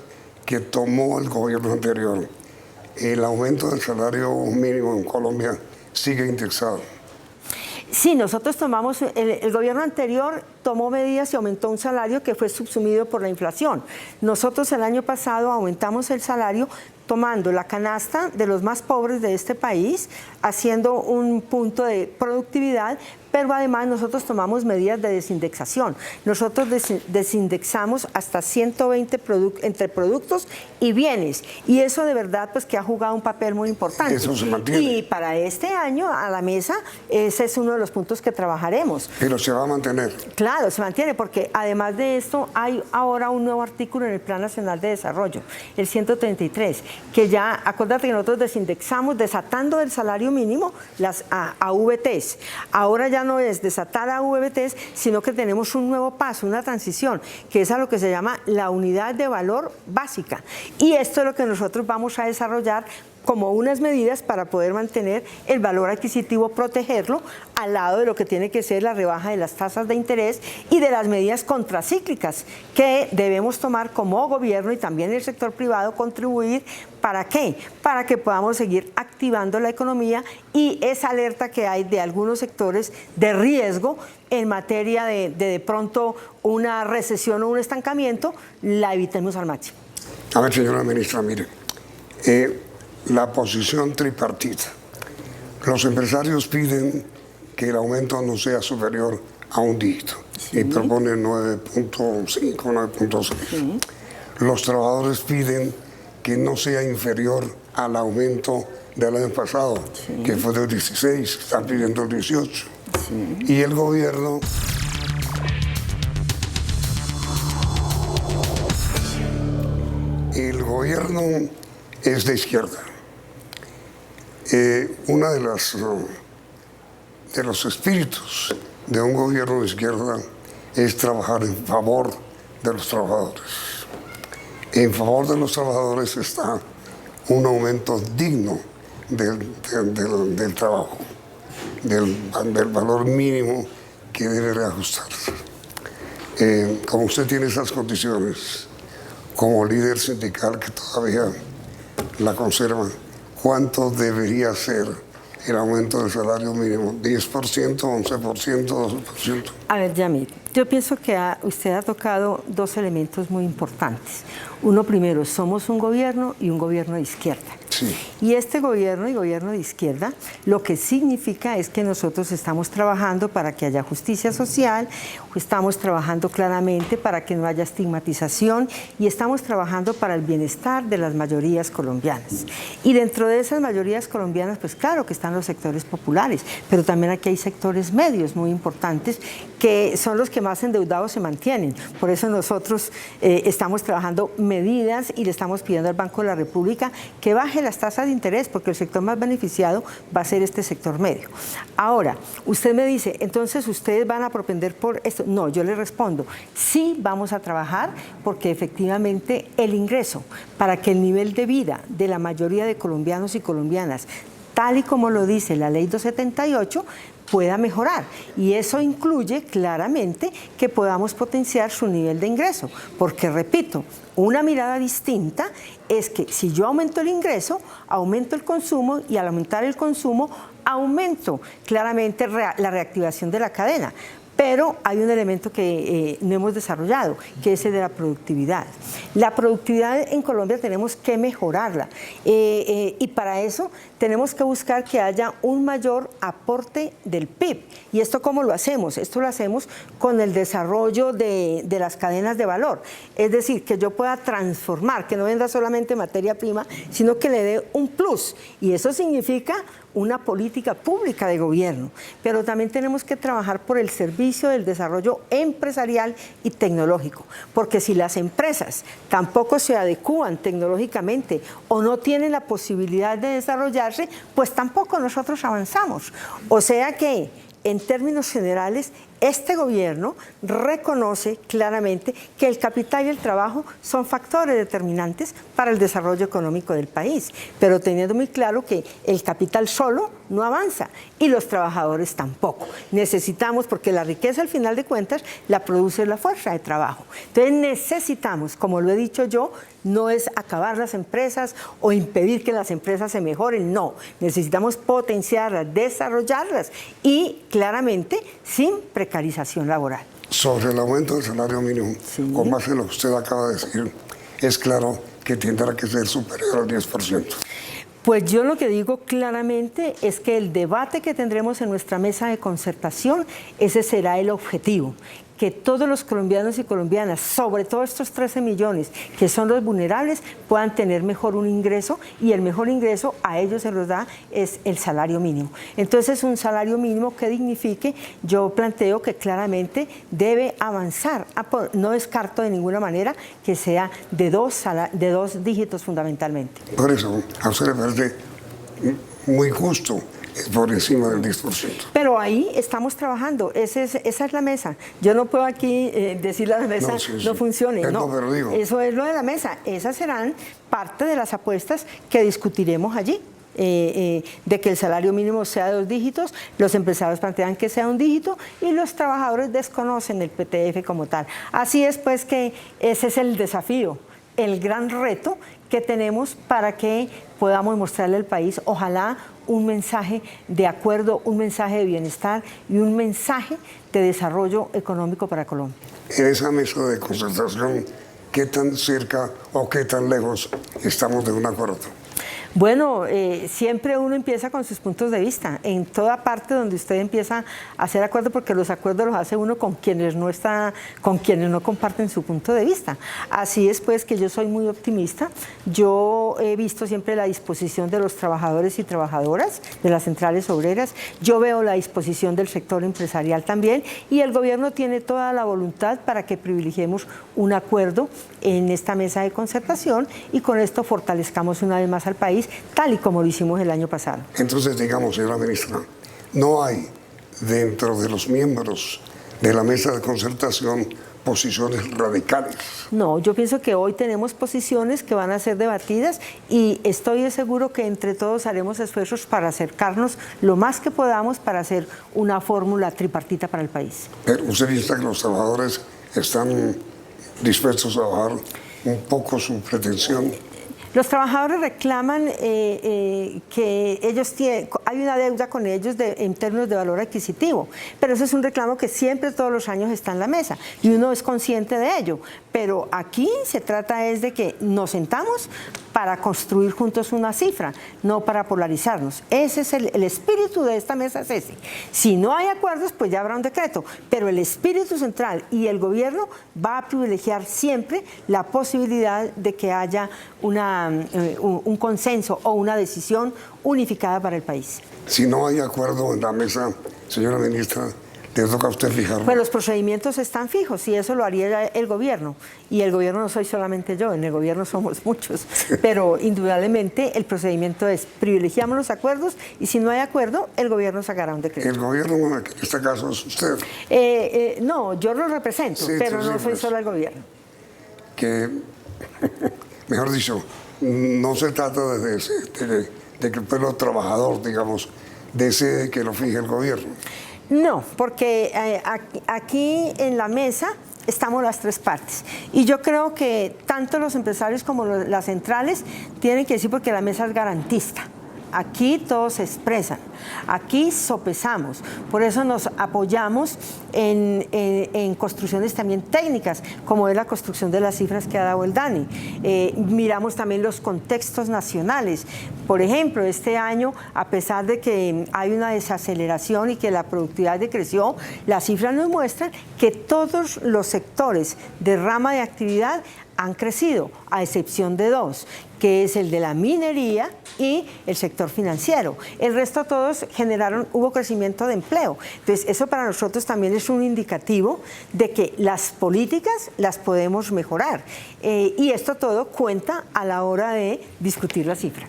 que tomó el gobierno anterior, el aumento del salario mínimo en Colombia sigue indexado. Sí, nosotros tomamos, el gobierno anterior tomó medidas y aumentó un salario que fue subsumido por la inflación. Nosotros el año pasado aumentamos el salario tomando la canasta de los más pobres de este país, haciendo un punto de productividad, pero además nosotros tomamos medidas de desindexación. Nosotros desindexamos hasta 120 entre productos y bienes, y eso de verdad pues que ha jugado un papel muy importante. Eso se mantiene. Y para este año a la mesa ese es uno de los puntos que trabajaremos. Pero se va a mantener. Claro, se mantiene, porque además de esto hay ahora un nuevo artículo en el Plan Nacional de Desarrollo, el 133, que ya, acuérdate que nosotros desindexamos desatando del salario mínimo las AVTs. Ahora ya no es desatar AVTs, sino que tenemos un nuevo paso, una transición, que es a lo que se llama la unidad de valor básica. Y esto es lo que nosotros vamos a desarrollar como unas medidas para poder mantener el valor adquisitivo, protegerlo, al lado de lo que tiene que ser la rebaja de las tasas de interés y de las medidas contracíclicas que debemos tomar como gobierno y también el sector privado contribuir. ¿Para qué? Para que podamos seguir activando la economía y esa alerta que hay de algunos sectores de riesgo en materia de pronto una recesión o un estancamiento, la evitemos al máximo. A ver, señora ministra, mire, la posición tripartita. Los empresarios piden que el aumento no sea superior a un dígito, y proponen 9.5, 9.6. Los trabajadores piden que no sea inferior al aumento del año pasado, que fue del 16, están pidiendo el 18. Y el gobierno es de izquierda. Uno de los espíritus de un gobierno de izquierda es trabajar en favor de los trabajadores. En favor de los trabajadores está un aumento digno del trabajo, del valor mínimo que debe reajustarse. Como usted tiene esas condiciones, como líder sindical que todavía la conserva, ¿cuánto debería ser el aumento del salario mínimo? ¿10%, 11%, 12%? A ver, Yamil, yo pienso que usted ha tocado dos elementos muy importantes. Uno primero, somos un gobierno y un gobierno de izquierda. Sí. Y este gobierno y gobierno de izquierda, lo que significa es que nosotros estamos trabajando para que haya justicia social, estamos trabajando claramente para que no haya estigmatización y estamos trabajando para el bienestar de las mayorías colombianas. Y dentro de esas mayorías colombianas, pues claro que están los sectores populares, pero también aquí hay sectores medios muy importantes que son los que más endeudados se mantienen. Por eso nosotros estamos trabajando medidas y le estamos pidiendo al Banco de la República que baje las tasas de interés, porque el sector más beneficiado va a ser este sector medio. Ahora, usted me dice, entonces ustedes van a propender por esto. No, yo le respondo, sí vamos a trabajar porque efectivamente el ingreso para que el nivel de vida de la mayoría de colombianos y colombianas, tal y como lo dice la Ley 278, pueda mejorar. Y eso incluye claramente que podamos potenciar su nivel de ingreso. Porque, repito, una mirada distinta es que si yo aumento el ingreso, aumento el consumo y al aumentar el consumo, aumento claramente la reactivación de la cadena. pero hay un elemento que no hemos desarrollado, que es el de la productividad. La productividad en Colombia tenemos que mejorarla y para eso tenemos que buscar que haya un mayor aporte del PIB. ¿Y esto cómo lo hacemos? Esto lo hacemos con el desarrollo de las cadenas de valor. Es decir, que yo pueda transformar, que no venda solamente materia prima, sino que le dé un plus. Y eso significa una política pública de gobierno, pero también tenemos que trabajar por el servicio del desarrollo empresarial y tecnológico, porque si las empresas tampoco se adecúan tecnológicamente o no tienen la posibilidad de desarrollarse, pues tampoco nosotros avanzamos. O sea que, en términos generales, este gobierno reconoce claramente que el capital y el trabajo son factores determinantes para el desarrollo económico del país, pero teniendo muy claro que el capital solo no avanza y los trabajadores tampoco. Necesitamos, porque la riqueza al final de cuentas la produce la fuerza de trabajo. Entonces necesitamos, como lo he dicho yo, no es acabar las empresas o impedir que las empresas se mejoren, no. Necesitamos potenciarlas, desarrollarlas y claramente sin precarización laboral. Sobre el aumento del salario mínimo, con base en lo que usted acaba de decir, es claro que tendrá que ser superior al 10%. Pues yo lo que digo claramente es que el debate que tendremos en nuestra mesa de concertación, ese será el objetivo, que todos los colombianos y colombianas, sobre todo estos 13 millones que son los vulnerables, puedan tener mejor un ingreso, y el mejor ingreso a ellos se los da es el salario mínimo. Entonces, un salario mínimo que dignifique, yo planteo que claramente debe avanzar. No descarto de ninguna manera que sea de dos dígitos fundamentalmente. Por eso, a usted le parece muy justo, por encima del 10%. Pero ahí estamos trabajando, esa es la mesa. Yo no puedo aquí decirle a la mesa no funcione. No, pero digo. Eso es lo de la mesa. Esas serán parte de las apuestas que discutiremos allí. De que el salario mínimo sea de 2 dígitos, los empresarios plantean que sea 1 dígito y los trabajadores desconocen el PTF como tal. Así es pues que ese es el desafío, el gran reto que tenemos para que podamos mostrarle al país, ojalá, un mensaje de acuerdo, un mensaje de bienestar y un mensaje de desarrollo económico para Colombia. En esa mesa de concertación, ¿qué tan cerca o qué tan lejos estamos de un acuerdo? Bueno, siempre uno empieza con sus puntos de vista. En toda parte donde usted empieza a hacer acuerdos, porque los acuerdos los hace uno con quienes no comparten su punto de vista. Así es pues que yo soy muy optimista. Yo he visto siempre la disposición de los trabajadores y trabajadoras de las centrales obreras. Yo veo la disposición del sector empresarial también, y el gobierno tiene toda la voluntad para que privilegiemos un acuerdo en esta mesa de concertación y con esto fortalezcamos una vez más al país, tal y como lo hicimos el año pasado. Entonces, digamos, señora ministra, no hay dentro de los miembros de la mesa de concertación posiciones radicales. No, yo pienso que hoy tenemos posiciones que van a ser debatidas y estoy seguro que entre todos haremos esfuerzos para acercarnos lo más que podamos para hacer una fórmula tripartita para el país. Pero usted dice que los trabajadores están dispuestos a bajar un poco su pretensión. Los trabajadores reclaman que ellos hay una deuda con ellos en términos de valor adquisitivo, pero eso es un reclamo que siempre todos los años está en la mesa y uno es consciente de ello. Pero aquí se trata es de que nos sentamos para construir juntos una cifra, no para polarizarnos. Ese es el espíritu de esta mesa, es ese. Si no hay acuerdos, pues ya habrá un decreto, pero el espíritu central y el gobierno va a privilegiar siempre la posibilidad de que haya un consenso o una decisión unificada para el país. Si no hay acuerdo en la mesa, señora ministra, ¿le toca a usted fijarlo? Pues los procedimientos están fijos y eso lo haría el gobierno. Y el gobierno no soy solamente yo, en el gobierno somos muchos. Pero indudablemente el procedimiento es privilegiamos los acuerdos y si no hay acuerdo, el gobierno sacará un decreto. El gobierno, en este caso, es usted. No, yo lo represento, sí, pero no soy solo el gobierno. Que, mejor dicho, no se trata de que el pueblo trabajador, digamos, desee que lo fije el gobierno. No, porque aquí en la mesa estamos las tres partes. Y yo creo que tanto los empresarios como las centrales tienen que decir, porque la mesa es garantista. aquí todos se expresan, aquí sopesamos, por eso nos apoyamos en construcciones también técnicas, como es la construcción de las cifras que ha dado el DANI. Miramos también los contextos nacionales. Por ejemplo, este año, a pesar de que hay una desaceleración y que la productividad decreció, las cifras nos muestran que todos los sectores de rama de actividad han crecido, a excepción de dos, que es el de la minería y el sector financiero. El resto todos hubo crecimiento de empleo. Entonces, eso para nosotros también es un indicativo de que las políticas las podemos mejorar. Y esto todo cuenta a la hora de discutir la cifra.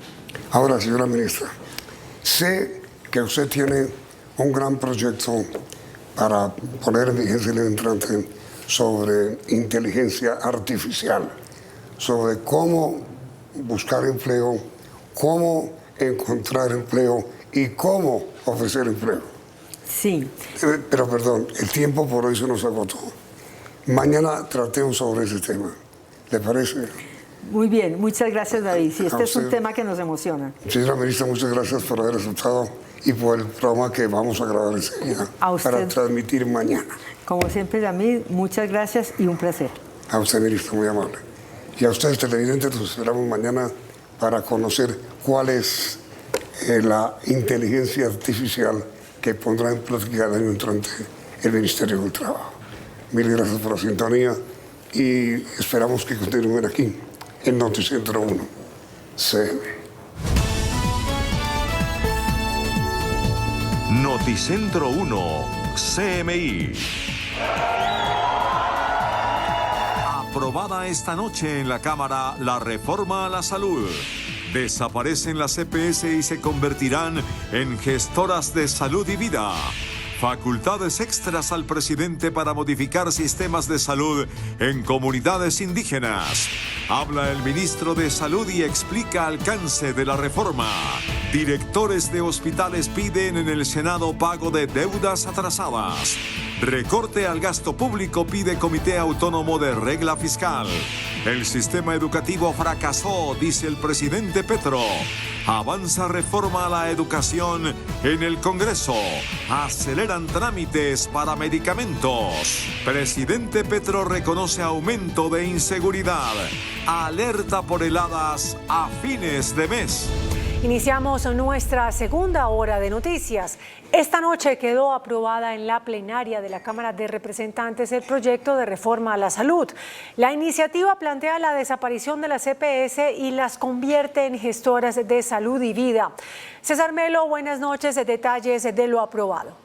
Ahora, señora ministra, sé que usted tiene un gran proyecto para poner en vigencia el entrante sobre inteligencia artificial, sobre cómo buscar empleo, cómo encontrar empleo y cómo ofrecer empleo. Sí. Pero perdón, el tiempo por hoy se nos agotó. Mañana tratemos sobre ese tema. ¿Le parece? Muy bien, muchas gracias, David. Sí, este es un tema que nos emociona. Señora ministra, muchas gracias por haber aceptado y por el programa que vamos a grabar enseguida para transmitir mañana. Como siempre, David, muchas gracias y un placer. A usted, ministra, muy amable. Y a ustedes, televidentes, los esperamos mañana para conocer cuál es la inteligencia artificial que pondrá en práctica el año entrante el Ministerio del Trabajo. Mil gracias por la sintonía y esperamos que continúen aquí en Noticentro 1, CM. Noticentro 1, CMI. Aprobada esta noche en la Cámara la reforma a la salud. Desaparecen las EPS y se convertirán en gestoras de salud y vida. Facultades extras al presidente para modificar sistemas de salud en comunidades indígenas. Habla el ministro de Salud y explica alcance de la reforma. Directores de hospitales piden en el Senado pago de deudas atrasadas. Recorte al gasto público pide Comité Autónomo de Regla Fiscal. El sistema educativo fracasó, dice el presidente Petro. Avanza reforma a la educación en el Congreso. Aceleran trámites para medicamentos. Presidente Petro reconoce aumento de inseguridad. Alerta por heladas a fines de mes. Iniciamos nuestra segunda hora de noticias. Esta noche quedó aprobada en la plenaria de la Cámara de Representantes el proyecto de reforma a la salud. La iniciativa plantea la desaparición de las EPS y las convierte en gestoras de salud y vida. César Melo, buenas noches. Detalles de lo aprobado.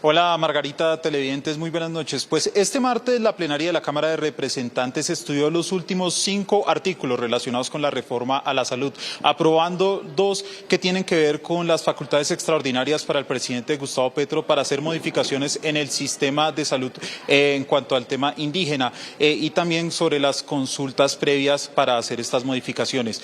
Hola Margarita, televidentes, muy buenas noches. Pues este martes la plenaria de la Cámara de Representantes estudió los últimos 5 artículos relacionados con la reforma a la salud, aprobando 2 que tienen que ver con las facultades extraordinarias para el presidente Gustavo Petro para hacer modificaciones en el sistema de salud en cuanto al tema indígena y también sobre las consultas previas para hacer estas modificaciones.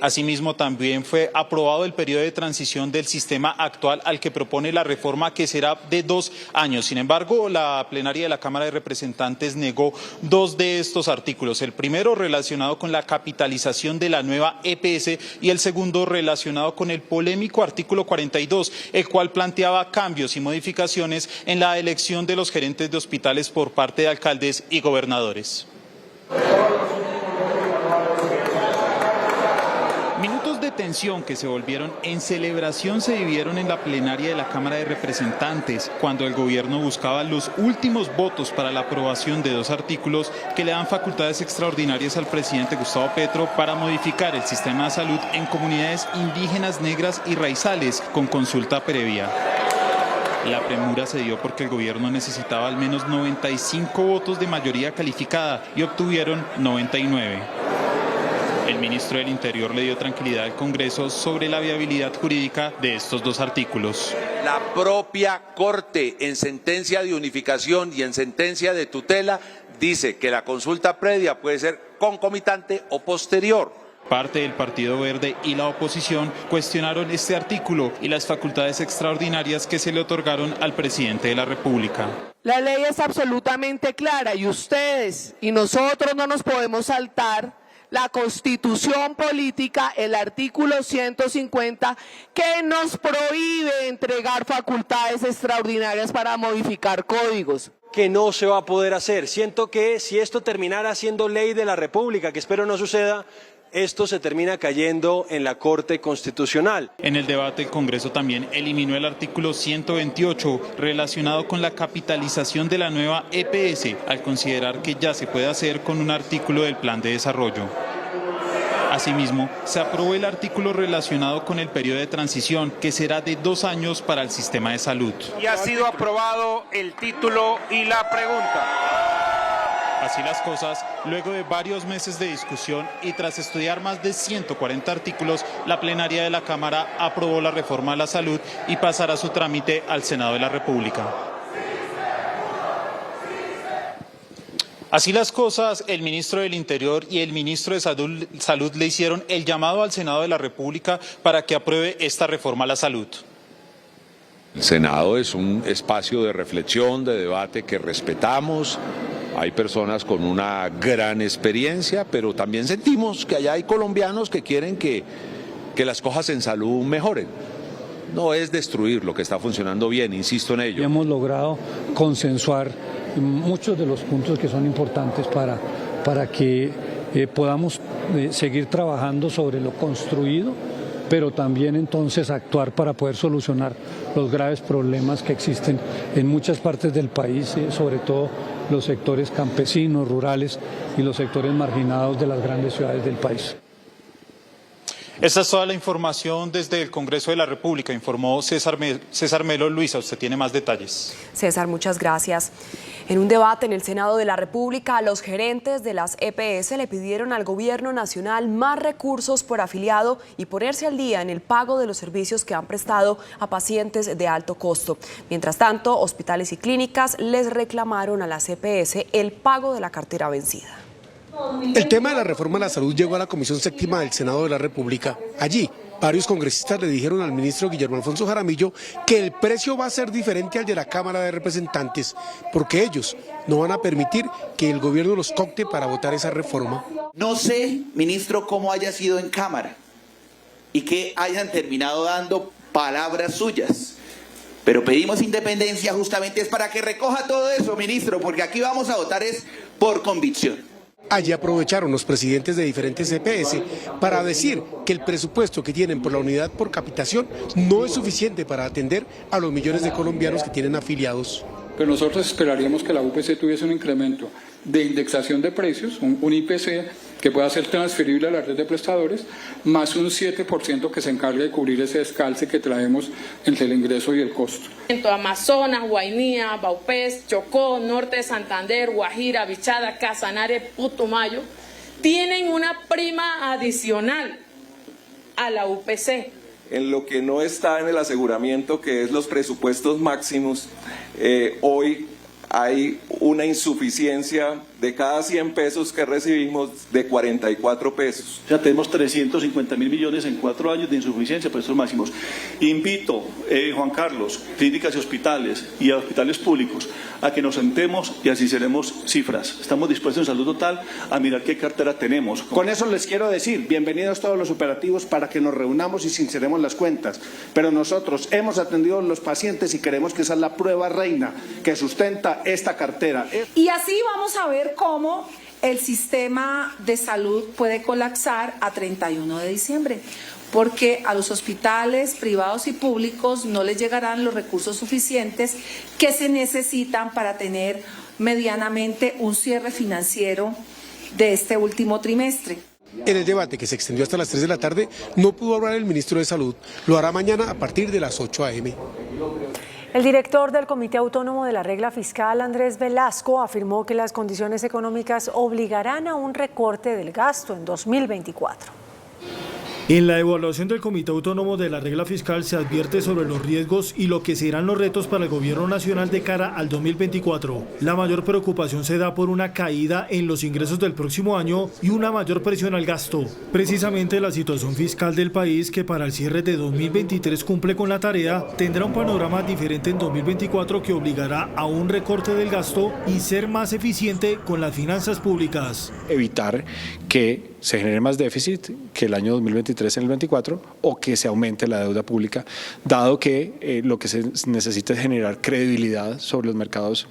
Asimismo, también fue aprobado el periodo de transición del sistema actual al que propone la reforma, que será de 2 años. Sin embargo, la plenaria de la Cámara de Representantes negó 2 de estos artículos. El primero relacionado con la capitalización de la nueva EPS y el segundo relacionado con el polémico artículo 42, el cual planteaba cambios y modificaciones en la elección de los gerentes de hospitales por parte de alcaldes y gobernadores. Minutos de tensión que se volvieron en celebración se vivieron en la plenaria de la Cámara de Representantes, cuando el gobierno buscaba los últimos votos para la aprobación de 2 artículos que le dan facultades extraordinarias al presidente Gustavo Petro para modificar el sistema de salud en comunidades indígenas, negras y raizales con consulta previa. La premura se dio porque el gobierno necesitaba al menos 95 votos de mayoría calificada y obtuvieron 99. El ministro del Interior le dio tranquilidad al Congreso sobre la viabilidad jurídica de estos 2 artículos. La propia Corte, en sentencia de unificación y en sentencia de tutela, dice que la consulta previa puede ser concomitante o posterior. Parte del Partido Verde y la oposición cuestionaron este artículo y las facultades extraordinarias que se le otorgaron al presidente de la República. La ley es absolutamente clara y ustedes y nosotros no nos podemos saltar la Constitución Política, el artículo 150, que nos prohíbe entregar facultades extraordinarias para modificar códigos. Que no se va a poder hacer. Siento que si esto terminara siendo ley de la República, que espero no suceda, esto se termina cayendo en la Corte Constitucional. En el debate, el Congreso también eliminó el artículo 128 relacionado con la capitalización de la nueva EPS, al considerar que ya se puede hacer con un artículo del Plan de Desarrollo. Asimismo, se aprobó el artículo relacionado con el periodo de transición, que será de 2 años para el sistema de salud. Y ha sido aprobado el título y la pregunta. Así las cosas, luego de varios meses de discusión y tras estudiar más de 140 artículos, la plenaria de la Cámara aprobó la reforma a la salud y pasará su trámite al Senado de la República. Así las cosas, el ministro del Interior y el ministro de Salud le hicieron el llamado al Senado de la República para que apruebe esta reforma a la salud. El Senado es un espacio de reflexión, de debate que respetamos. Hay personas con una gran experiencia, pero también sentimos que allá hay colombianos que quieren que las cosas en salud mejoren. No es destruir lo que está funcionando bien, insisto en ello. Hemos logrado consensuar muchos de los puntos que son importantes para que podamos seguir trabajando sobre lo construido, pero también entonces actuar para poder solucionar los graves problemas que existen en muchas partes del país, sobre todo los sectores campesinos, rurales y los sectores marginados de las grandes ciudades del país. Esta es toda la información desde el Congreso de la República, informó César Melo. Luisa, usted tiene más detalles. César, muchas gracias. En un debate en el Senado de la República, los gerentes de las EPS le pidieron al Gobierno Nacional más recursos por afiliado y ponerse al día en el pago de los servicios que han prestado a pacientes de alto costo. Mientras tanto, hospitales y clínicas les reclamaron a las EPS el pago de la cartera vencida. El tema de la reforma a la salud llegó a la Comisión Séptima del Senado de la República. Allí, varios congresistas le dijeron al ministro Guillermo Alfonso Jaramillo que el precio va a ser diferente al de la Cámara de Representantes, porque ellos no van a permitir que el gobierno los coopte para votar esa reforma. No sé, ministro, cómo haya sido en Cámara y que hayan terminado dando palabras suyas. Pero pedimos independencia justamente es para que recoja todo eso, ministro, porque aquí vamos a votar es por convicción. Allí aprovecharon los presidentes de diferentes EPS para decir que el presupuesto que tienen por la unidad por capitación no es suficiente para atender a los millones de colombianos que tienen afiliados. Pero nosotros esperaríamos que la UPC tuviese un incremento de indexación de precios, un IPC que pueda ser transferible a la red de prestadores, más un 7% que se encargue de cubrir ese descalce que traemos entre el ingreso y el costo. Amazonas, Guainía, Baupés, Chocó, Norte de Santander, Guajira, Bichada, Casanare, Putumayo, tienen una prima adicional a la UPC. En lo que no está en el aseguramiento, que es los presupuestos máximos, hoy hay una insuficiencia de cada 100 pesos que recibimos de 44 pesos. O sea, tenemos 350.000 millones en 4 años de insuficiencia por estos máximos. Invito, Juan Carlos, clínicas y hospitales y a hospitales públicos a que nos sentemos y así seremos cifras. Estamos dispuestos en Salud Total a mirar qué cartera tenemos. Con eso les quiero decir, bienvenidos todos los operativos para que nos reunamos y sinceremos las cuentas. Pero nosotros hemos atendido a los pacientes y queremos que esa es la prueba reina que sustenta esta cartera. Y así vamos a ver cómo el sistema de salud puede colapsar a 31 de diciembre, porque a los hospitales privados y públicos no les llegarán los recursos suficientes que se necesitan para tener medianamente un cierre financiero de este último trimestre. En el debate, que se extendió hasta las 3 de la tarde, no pudo hablar el ministro de Salud. Lo hará mañana a partir de las 8 a.m. El director del Comité Autónomo de la Regla Fiscal, Andrés Velasco, afirmó que las condiciones económicas obligarán a un recorte del gasto en 2024. En la evaluación del Comité Autónomo de la Regla Fiscal se advierte sobre los riesgos y lo que serán los retos para el gobierno nacional de cara al 2024. La mayor preocupación se da por una caída en los ingresos del próximo año y una mayor presión al gasto. Precisamente la situación fiscal del país, que para el cierre de 2023 cumple con la tarea, tendrá un panorama diferente en 2024 que obligará a un recorte del gasto y ser más eficiente con las finanzas públicas. Evitar que se genere más déficit que el año 2023 en el 24 o que se aumente la deuda pública, dado que lo que se necesita es generar credibilidad sobre los mercados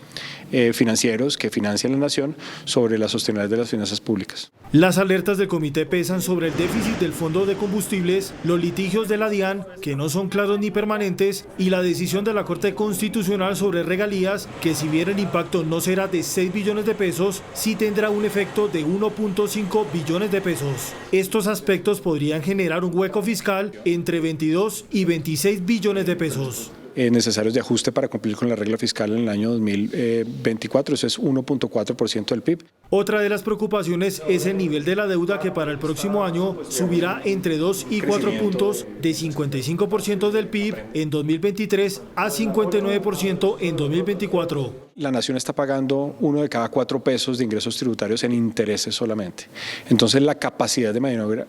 financieros que financian la nación sobre la sostenibilidad de las finanzas públicas. Las alertas del comité pesan sobre el déficit del Fondo de Combustibles, los litigios de la DIAN, que no son claros ni permanentes, y la decisión de la Corte Constitucional sobre regalías, que si bien el impacto no será de 6 billones de pesos, sí tendrá un efecto de 1.5 billones de pesos. Estos aspectos podrían generar un hueco fiscal entre 22 y 26 billones de pesos. Necesarios de ajuste para cumplir con la regla fiscal en el año 2024, eso es 1.4% del PIB. Otra de las preocupaciones es el nivel de la deuda, que para el próximo año subirá entre 2 y 4 puntos, de 55% del PIB en 2023 a 59% en 2024. La nación está pagando 1 de cada 4 pesos de ingresos tributarios en intereses solamente. Entonces la capacidad de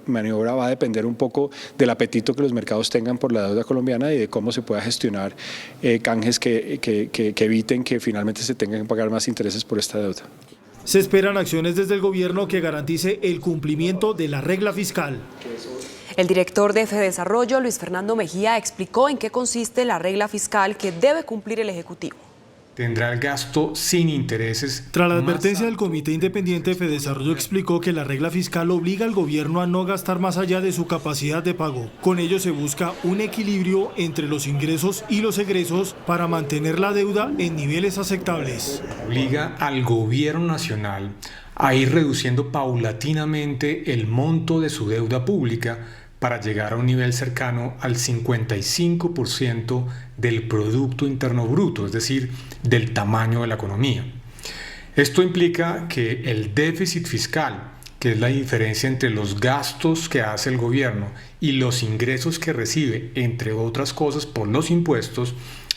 maniobra va a depender un poco del apetito que los mercados tengan por la deuda colombiana y de cómo se pueda gestionar canjes que eviten que finalmente se tengan que pagar más intereses por esta deuda. Se esperan acciones desde el gobierno que garantice el cumplimiento de la regla fiscal. El director de Fedesarrollo, Luis Fernando Mejía, explicó en qué consiste la regla fiscal que debe cumplir el Ejecutivo. Tendrá el gasto sin intereses. Tras la advertencia del Comité Independiente, Fedesarrollo explicó que la regla fiscal obliga al gobierno a no gastar más allá de su capacidad de pago. Con ello se busca un equilibrio entre los ingresos y los egresos para mantener la deuda en niveles aceptables. Obliga al gobierno nacional a ir reduciendo paulatinamente el monto de su deuda pública para llegar a un nivel cercano al 55% del Producto Interno Bruto, es decir, del tamaño de la economía. Esto implica que el déficit fiscal, que es la diferencia entre los gastos que hace el gobierno y los ingresos que recibe, entre otras cosas por los impuestos,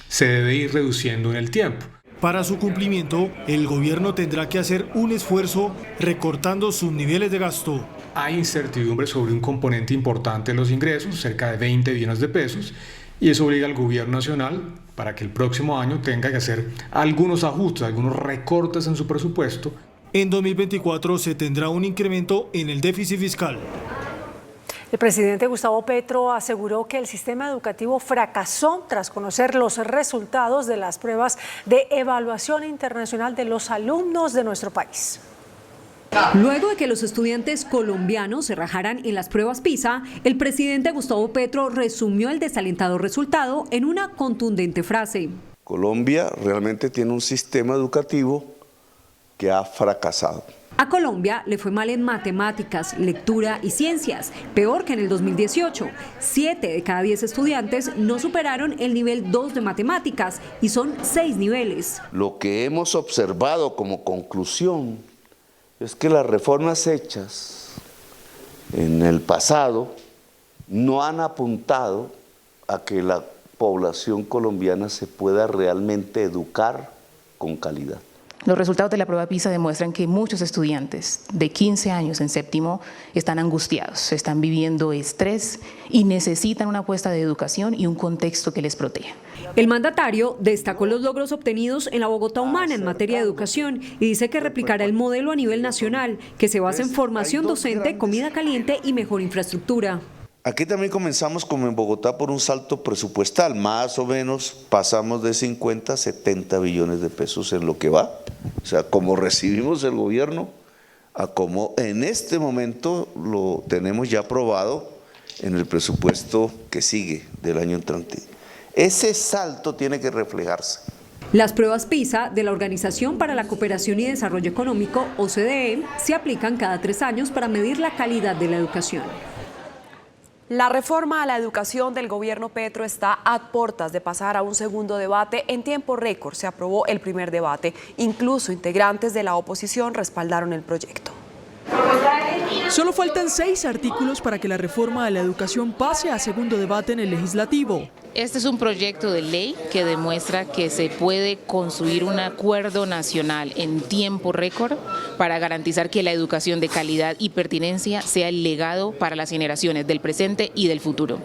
se debe ir reduciendo en el tiempo. Para su cumplimiento, el gobierno tendrá que hacer un esfuerzo recortando sus niveles de gasto. Hay incertidumbre sobre un componente importante de los ingresos, cerca de 20 billones de pesos, y eso obliga al gobierno nacional para que el próximo año tenga que hacer algunos ajustes, algunos recortes en su presupuesto. En 2024 se tendrá un incremento en el déficit fiscal. El presidente Gustavo Petro aseguró que el sistema educativo fracasó tras conocer los resultados de las pruebas de evaluación internacional de los alumnos de nuestro país. Luego de que los estudiantes colombianos se rajaran en las pruebas PISA, el presidente Gustavo Petro resumió el desalentador resultado en una contundente frase. Colombia realmente tiene un sistema educativo que ha fracasado. A Colombia le fue mal en matemáticas, lectura y ciencias, peor que en el 2018. 7 de cada 10 estudiantes no superaron el nivel 2 de matemáticas y son 6 niveles. Lo que hemos observado como conclusión es que las reformas hechas en el pasado no han apuntado a que la población colombiana se pueda realmente educar con calidad. Los resultados de la prueba PISA demuestran que muchos estudiantes de 15 años en séptimo están angustiados, están viviendo estrés y necesitan una apuesta de educación y un contexto que les proteja. El mandatario destacó los logros obtenidos en la Bogotá Humana en materia de educación y dice que replicará el modelo a nivel nacional, que se basa en formación docente, comida caliente y mejor infraestructura. Aquí también comenzamos como en Bogotá por un salto presupuestal, más o menos pasamos de 50 a 70 billones de pesos en lo que va, o sea, como recibimos el gobierno, a como en este momento lo tenemos ya aprobado en el presupuesto que sigue del año entrante. Ese salto tiene que reflejarse. Las pruebas PISA de la Organización para la Cooperación y Desarrollo Económico, OCDE, se aplican cada 3 años para medir la calidad de la educación. La reforma a la educación del gobierno Petro está a puertas de pasar a un segundo debate. En tiempo récord se aprobó el primer debate. Incluso integrantes de la oposición respaldaron el proyecto. Solo faltan 6 artículos para que la reforma de la educación pase a segundo debate en el legislativo. Este es un proyecto de ley que demuestra que se puede construir un acuerdo nacional en tiempo récord para garantizar que la educación de calidad y pertinencia sea el legado para las generaciones del presente y del futuro.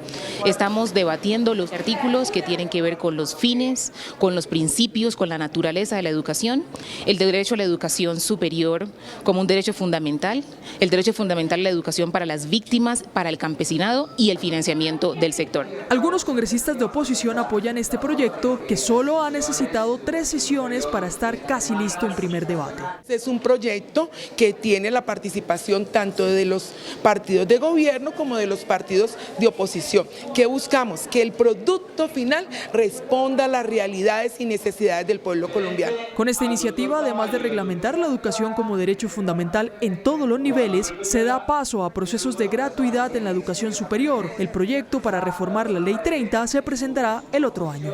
Estamos debatiendo los artículos que tienen que ver con los fines, con los principios, con la naturaleza de la educación, el derecho a la educación superior como un derecho fundamental, el derecho fundamental fundamental la educación para las víctimas, para el campesinado y el financiamiento del sector. Algunos congresistas de oposición apoyan este proyecto, que solo ha necesitado 3 sesiones para estar casi listo en primer debate. Es un proyecto que tiene la participación tanto de los partidos de gobierno como de los partidos de oposición. ¿Qué buscamos? Que el producto final responda a las realidades y necesidades del pueblo colombiano. Con esta iniciativa, además de reglamentar la educación como derecho fundamental en todos los niveles, se da paso a procesos de gratuidad en la educación superior. El proyecto para reformar la Ley 30 se presentará el otro año.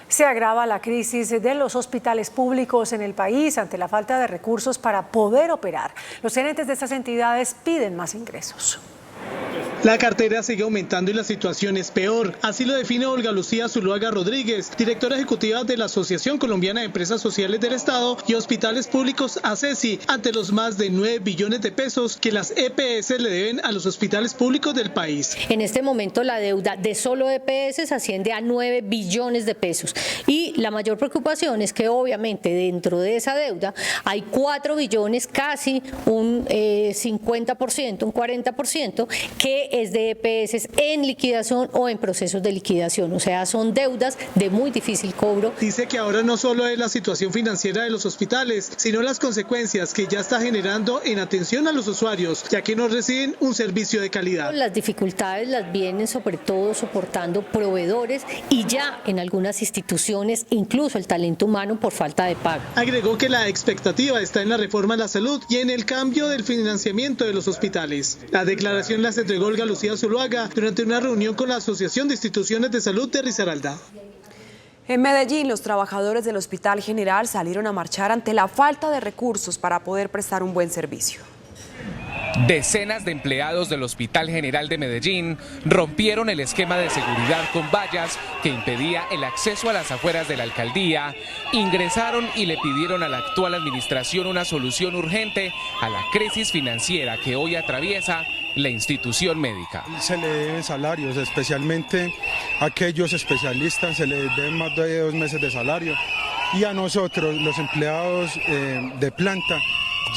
Se agrava la crisis de los hospitales públicos en el país ante la falta de recursos para poder operar. Los gerentes de estas entidades piden más ingresos. La cartera sigue aumentando y la situación es peor. Así lo define Olga Lucía Zuluaga Rodríguez, directora ejecutiva de la Asociación Colombiana de Empresas Sociales del Estado y Hospitales Públicos ACESI, ante los más de 9 billones de pesos que las EPS le deben a los hospitales públicos del país. En este momento la deuda de solo EPS asciende a 9 billones de pesos y la mayor preocupación es que obviamente dentro de esa deuda hay 4 billones, casi un 50%, un 40%, que es de EPS en liquidación o en procesos de liquidación, o sea, son deudas de muy difícil cobro. Dice que ahora no solo es la situación financiera de los hospitales, sino las consecuencias que ya está generando en atención a los usuarios, ya que no reciben un servicio de calidad. Las dificultades las vienen sobre todo soportando proveedores y ya en algunas instituciones incluso el talento humano por falta de pago. Agregó que la expectativa está en la reforma a la salud y en el cambio del financiamiento de los hospitales. La declaración la entregó Olga Lucía Zuluaga durante una reunión con la Asociación de Instituciones de Salud de Risaralda. En Medellín, los trabajadores del Hospital General salieron a marchar ante la falta de recursos para poder prestar un buen servicio. Decenas de empleados del Hospital General de Medellín rompieron el esquema de seguridad con vallas que impedía el acceso a las afueras de la alcaldía, ingresaron y le pidieron a la actual administración una solución urgente a la crisis financiera que hoy atraviesa la institución médica. Se le deben salarios, especialmente a aquellos especialistas, se les deben más de 2 meses de salario, y a nosotros, los empleados de planta,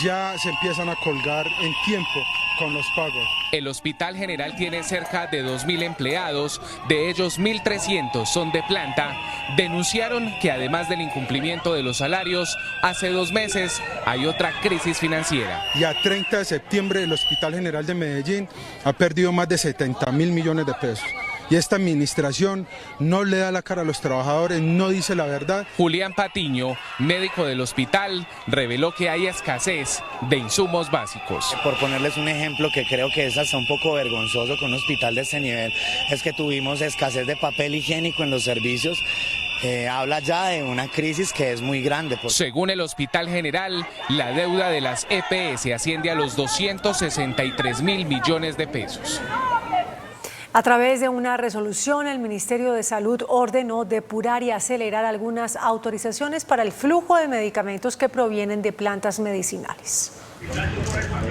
ya se empiezan a colgar en tiempo con los pagos. El Hospital General tiene cerca de 2.000 empleados, de ellos 1.300 son de planta. Denunciaron que además del incumplimiento de los salarios, hace 2 meses hay otra crisis financiera. Y a 30 de septiembre el Hospital General de Medellín ha perdido más de 70.000 millones de pesos. Y esta administración no le da la cara a los trabajadores, no dice la verdad. Julián Patiño, médico del hospital, reveló que hay escasez de insumos básicos. Por ponerles un ejemplo que creo que es hasta un poco vergonzoso con un hospital de este nivel, es que tuvimos escasez de papel higiénico en los servicios. Habla ya de una crisis que es muy grande. Según el Hospital General, la deuda de las EPS asciende a los 263.000 millones de pesos. A través de una resolución, el Ministerio de Salud ordenó depurar y acelerar algunas autorizaciones para el flujo de medicamentos que provienen de plantas medicinales.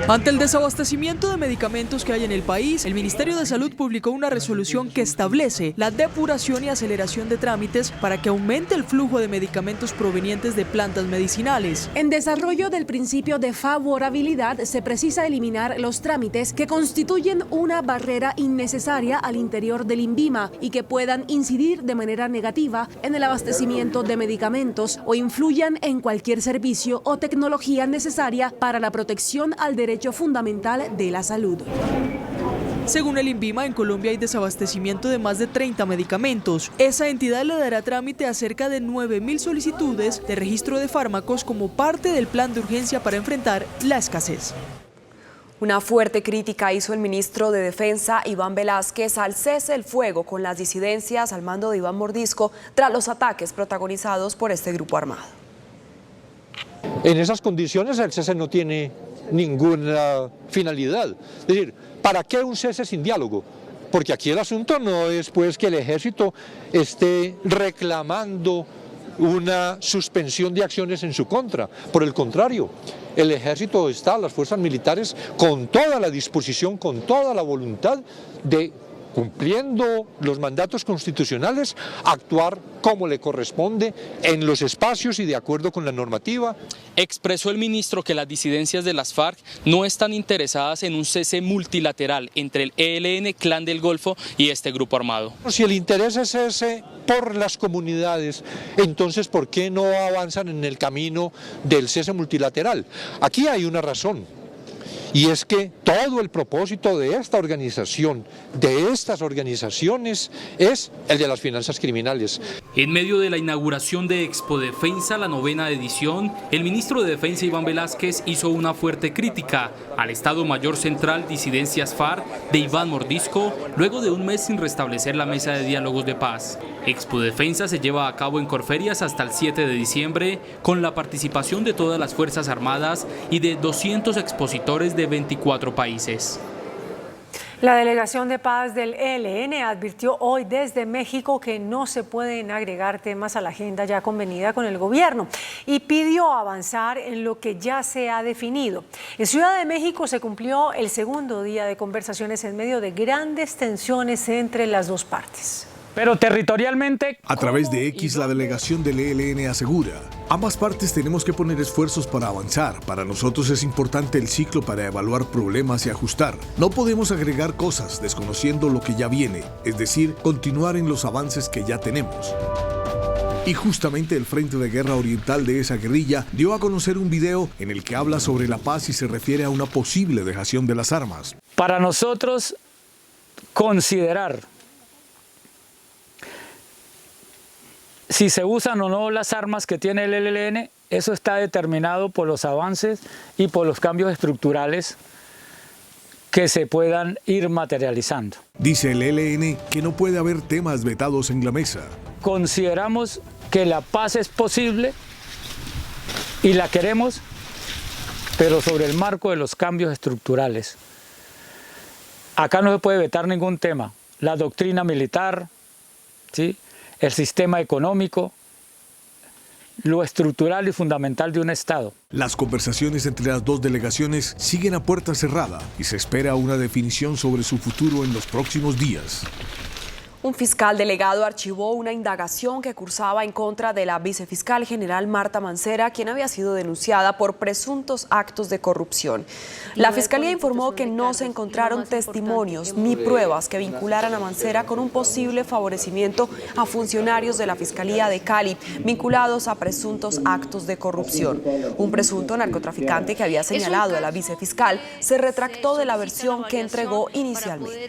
Ante el desabastecimiento de medicamentos que hay en el país, el Ministerio de Salud publicó una resolución que establece la depuración y aceleración de trámites para que aumente el flujo de medicamentos provenientes de plantas medicinales. En desarrollo del principio de favorabilidad, se precisa eliminar los trámites que constituyen una barrera innecesaria al interior del INVIMA y que puedan incidir de manera negativa en el abastecimiento de medicamentos o influyan en cualquier servicio o tecnología necesaria para la protección al derecho fundamental de la salud. Según el INVIMA, en Colombia hay desabastecimiento de más de 30 medicamentos. Esa entidad le dará trámite a cerca de 9.000 solicitudes de registro de fármacos como parte del plan de urgencia para enfrentar la escasez. Una fuerte crítica hizo el ministro de Defensa, Iván Velásquez, al cese del fuego con las disidencias al mando de Iván Mordisco tras los ataques protagonizados por este grupo armado. En esas condiciones el cese no tiene ninguna finalidad. Es decir, ¿para qué un cese sin diálogo? Porque aquí el asunto no es pues que el ejército esté reclamando una suspensión de acciones en su contra. Por el contrario, el ejército está, las fuerzas militares, con toda la disposición, con toda la voluntad de cumpliendo los mandatos constitucionales, actuar como le corresponde en los espacios y de acuerdo con la normativa. Expresó el ministro que las disidencias de las FARC no están interesadas en un cese multilateral entre el ELN, Clan del Golfo y este grupo armado. Si el interés es ese por las comunidades, entonces ¿por qué no avanzan en el camino del cese multilateral? Aquí hay una razón. Y es que todo el propósito de esta organización, de estas organizaciones, es el de las finanzas criminales. En medio de la inauguración de Expo Defensa, la 9ª edición, el ministro de Defensa Iván Velázquez hizo una fuerte crítica al Estado Mayor Central Disidencias FARC de Iván Mordisco, luego de un mes sin restablecer la mesa de diálogos de paz. Expo Defensa se lleva a cabo en Corferias hasta el 7 de diciembre, con la participación de todas las Fuerzas Armadas y de 200 expositores de 24 países. La delegación de paz del ELN advirtió hoy desde México que no se pueden agregar temas a la agenda ya convenida con el gobierno y pidió avanzar en lo que ya se ha definido. En Ciudad de México se cumplió el segundo día de conversaciones en medio de grandes tensiones entre las dos partes. Pero territorialmente... A través de X, la delegación del ELN asegura: ambas partes tenemos que poner esfuerzos para avanzar. Para nosotros es importante el ciclo para evaluar problemas y ajustar. No podemos agregar cosas desconociendo lo que ya viene, es decir, continuar en los avances que ya tenemos. Y justamente el Frente de Guerra Oriental de esa guerrilla dio a conocer un video en el que habla sobre la paz y se refiere a una posible dejación de las armas. Para nosotros, considerar si se usan o no las armas que tiene el ELN, eso está determinado por los avances y por los cambios estructurales que se puedan ir materializando. Dice el ELN que no puede haber temas vetados en la mesa. Consideramos que la paz es posible y la queremos, pero sobre el marco de los cambios estructurales. Acá no se puede vetar ningún tema. La doctrina militar, ¿sí?, el sistema económico, lo estructural y fundamental de un Estado. Las conversaciones entre las dos delegaciones siguen a puerta cerrada y se espera una definición sobre su futuro en los próximos días. Un fiscal delegado archivó una indagación que cursaba en contra de la vicefiscal general Marta Mancera, quien había sido denunciada por presuntos actos de corrupción. La fiscalía informó que no se encontraron testimonios ni pruebas que vincularan a Mancera con un posible favorecimiento a funcionarios de la Fiscalía de Cali vinculados a presuntos actos de corrupción. Un presunto narcotraficante que había señalado a la vicefiscal se retractó de la versión que entregó inicialmente.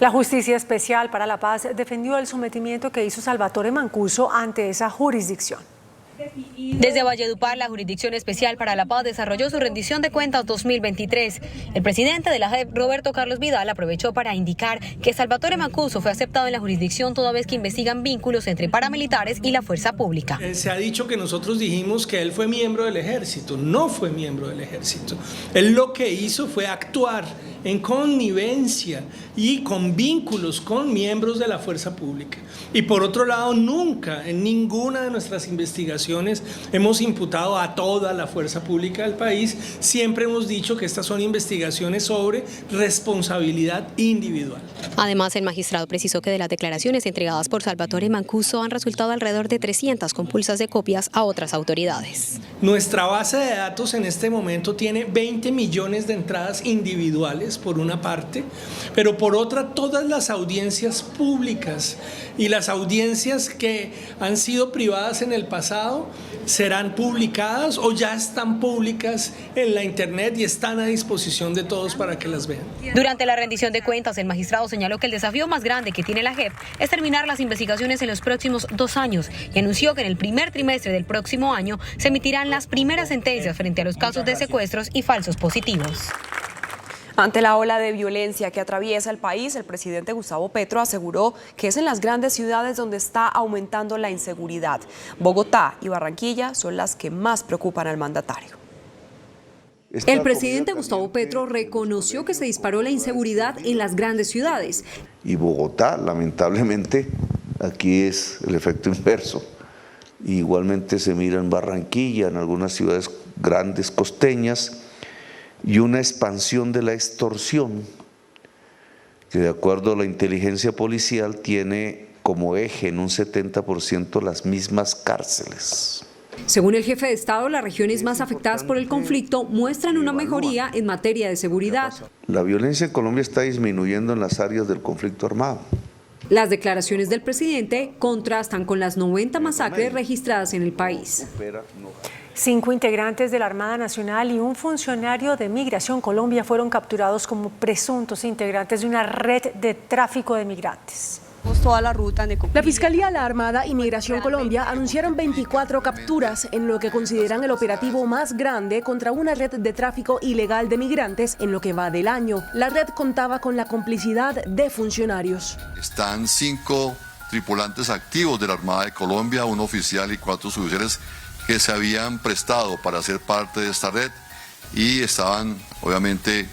La Justicia Especial para la Paz defendió el sometimiento que hizo Salvatore Mancuso ante esa jurisdicción. Desde Valledupar, la Jurisdicción Especial para la Paz desarrolló su rendición de cuentas 2023. El presidente de la JEP, Roberto Carlos Vidal, aprovechó para indicar que Salvatore Mancuso fue aceptado en la jurisdicción toda vez que investigan vínculos entre paramilitares y la fuerza pública. Se ha dicho que nosotros dijimos que él fue miembro del ejército. No fue miembro del ejército. Él lo que hizo fue actuar en connivencia y con vínculos con miembros de la fuerza pública. Y por otro lado, nunca en ninguna de nuestras investigaciones hemos imputado a toda la fuerza pública del país. Siempre hemos dicho que estas son investigaciones sobre responsabilidad individual. Además, el magistrado precisó que de las declaraciones entregadas por Salvatore Mancuso han resultado alrededor de 300 compulsas de copias a otras autoridades. Nuestra base de datos en este momento tiene 20 millones de entradas individuales por una parte, pero por otra todas las audiencias públicas y las audiencias que han sido privadas en el pasado serán publicadas o ya están públicas en la internet y están a disposición de todos para que las vean. Durante la rendición de cuentas, el magistrado señaló que el desafío más grande que tiene la JEP es terminar las investigaciones en los próximos 2 años y anunció que en el primer trimestre del próximo año se emitirán las primeras sentencias frente a los casos de secuestros y falsos positivos. Ante la ola de violencia que atraviesa el país, el presidente Gustavo Petro aseguró que es en las grandes ciudades donde está aumentando la inseguridad. Bogotá y Barranquilla son las que más preocupan al mandatario. El presidente Gustavo Petro reconoció que se disparó la inseguridad en las grandes ciudades. Y Bogotá, lamentablemente, aquí es el efecto inverso. Igualmente se mira en Barranquilla, en algunas ciudades grandes costeñas, y una expansión de la extorsión que de acuerdo a la inteligencia policial tiene como eje en un 70% las mismas cárceles. Según el jefe de Estado, las regiones más afectadas por el conflicto muestran una mejoría en materia de seguridad. La violencia en Colombia está disminuyendo en las áreas del conflicto armado. Las declaraciones del presidente contrastan con las 90 masacres registradas en el país. 5 integrantes de la Armada Nacional y un funcionario de Migración Colombia fueron capturados como presuntos integrantes de una red de tráfico de migrantes. Toda la ruta la Fiscalía, la Armada y Migración Colombia anunciaron 24 capturas en lo que consideran el operativo más grande contra una red de tráfico ilegal de migrantes en lo que va del año. La red contaba con la complicidad de funcionarios. Están 5 tripulantes activos de la Armada de Colombia, un oficial y 4 suboficiales que se habían prestado para ser parte de esta red y estaban obviamente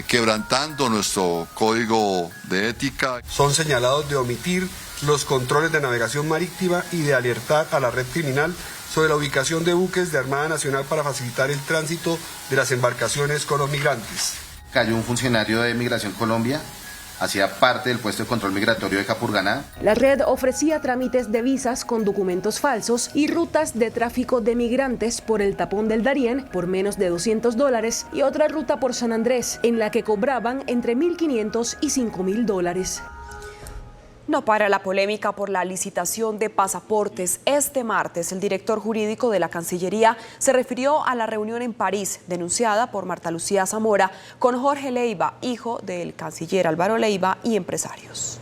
quebrantando nuestro código de ética. Son señalados de omitir los controles de navegación marítima y de alertar a la red criminal sobre la ubicación de buques de Armada Nacional para facilitar el tránsito de las embarcaciones con los migrantes. Cayó un funcionario de Migración Colombia, hacía parte del puesto de control migratorio de Capurganá. La red ofrecía trámites de visas con documentos falsos y rutas de tráfico de migrantes por el tapón del Darién por menos de $200 y otra ruta por San Andrés en la que cobraban entre $1.500 y $5.000. No para la polémica por la licitación de pasaportes. Este martes, el director jurídico de la Cancillería se refirió a la reunión en París, denunciada por Marta Lucía Zamora, con Jorge Leiva, hijo del canciller Álvaro Leiva, y empresarios.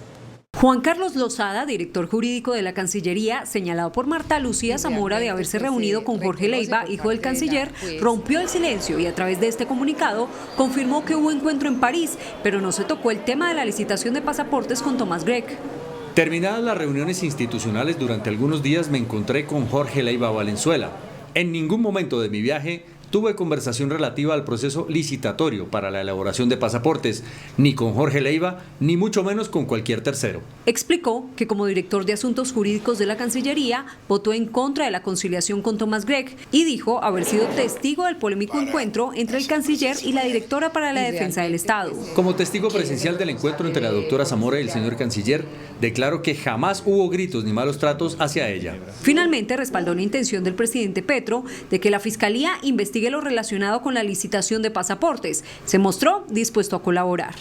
Juan Carlos Lozada, director jurídico de la Cancillería, señalado por Marta Lucía Zamora de haberse reunido con Jorge Leiva, hijo del canciller, rompió el silencio y a través de este comunicado confirmó que hubo encuentro en París, pero no se tocó el tema de la licitación de pasaportes con Tomás Gregg. Terminadas las reuniones institucionales, durante algunos días me encontré con Jorge Leiva Valenzuela. En ningún momento de mi viaje tuve conversación relativa al proceso licitatorio para la elaboración de pasaportes, ni con Jorge Leiva, ni mucho menos con cualquier tercero. Explicó que como director de Asuntos Jurídicos de la Cancillería, votó en contra de la conciliación con Tomás Gregg y dijo haber sido testigo del polémico encuentro entre el canciller y la directora para la Defensa del Estado. Como testigo presencial del encuentro entre la doctora Zamora y el señor canciller, declaro que jamás hubo gritos ni malos tratos hacia ella. Finalmente respaldó la intención del presidente Petro de que la Fiscalía investigue lo relacionado con la licitación de pasaportes. Se mostró dispuesto a colaborar.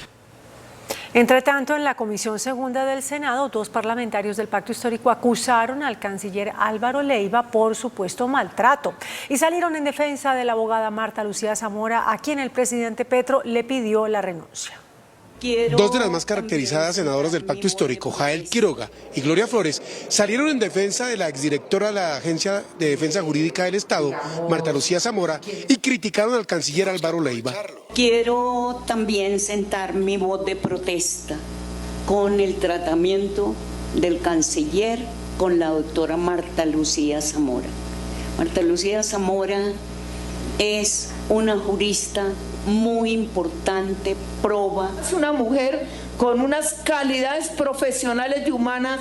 Entre tanto, en la Comisión Segunda del Senado, 2 parlamentarios del Pacto Histórico acusaron al canciller Álvaro Leiva por supuesto maltrato y salieron en defensa de la abogada Marta Lucía Zamora, a quien el presidente Petro le pidió la renuncia. 2 de las más caracterizadas senadoras del Pacto Histórico, Jael Quiroga y Gloria Flores, salieron en defensa de la exdirectora de la Agencia de Defensa Jurídica del Estado, Marta Lucía Zamora, y criticaron al canciller Álvaro Leiva. Quiero también sentar mi voz de protesta con el tratamiento del canciller con la doctora Marta Lucía Zamora. Marta Lucía Zamora es una jurista muy importante, proba. Es una mujer con unas calidades profesionales y humanas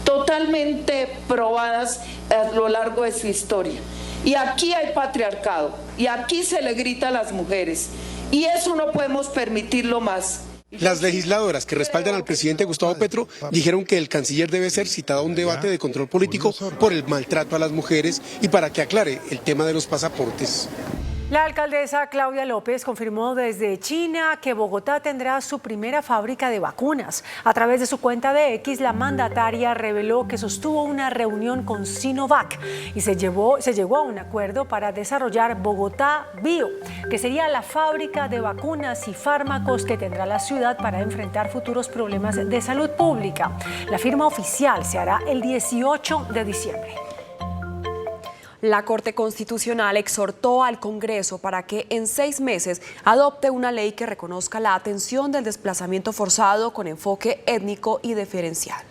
totalmente probadas a lo largo de su historia. Y aquí hay patriarcado, y aquí se le grita a las mujeres, y eso no podemos permitirlo más. Las legisladoras que respaldan al presidente Gustavo Petro dijeron que el canciller debe ser citado a un debate de control político por el maltrato a las mujeres y para que aclare el tema de los pasaportes. La alcaldesa Claudia López confirmó desde China que Bogotá tendrá su primera fábrica de vacunas. A través de su cuenta de X, la mandataria reveló que sostuvo una reunión con Sinovac y se llegó a un acuerdo para desarrollar Bogotá Bio, que sería la fábrica de vacunas y fármacos que tendrá la ciudad para enfrentar futuros problemas de salud pública. La firma oficial se hará el 18 de diciembre. La Corte Constitucional exhortó al Congreso para que en 6 meses adopte una ley que reconozca la atención del desplazamiento forzado con enfoque étnico y diferencial.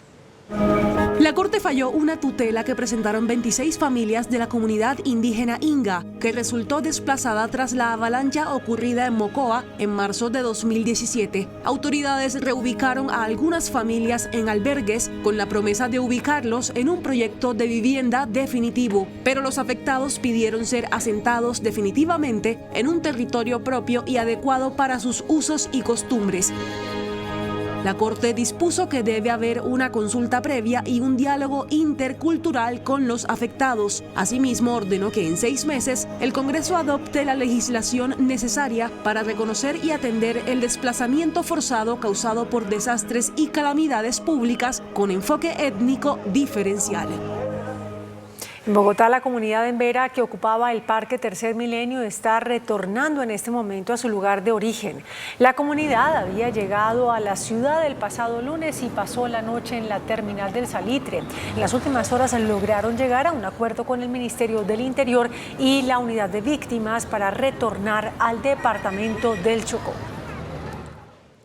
La Corte falló una tutela que presentaron 26 familias de la comunidad indígena Inga, que resultó desplazada tras la avalancha ocurrida en Mocoa en marzo de 2017. Autoridades reubicaron a algunas familias en albergues con la promesa de ubicarlos en un proyecto de vivienda definitivo, pero los afectados pidieron ser asentados definitivamente en un territorio propio y adecuado para sus usos y costumbres. La Corte dispuso que debe haber una consulta previa y un diálogo intercultural con los afectados. Asimismo, ordenó que en 6 meses el Congreso adopte la legislación necesaria para reconocer y atender el desplazamiento forzado causado por desastres y calamidades públicas con enfoque étnico diferencial. En Bogotá, la comunidad embera que ocupaba el Parque Tercer Milenio está retornando en este momento a su lugar de origen. La comunidad había llegado a la ciudad el pasado lunes y pasó la noche en la terminal del Salitre. En las últimas horas lograron llegar a un acuerdo con el Ministerio del Interior y la Unidad de Víctimas para retornar al departamento del Chocó.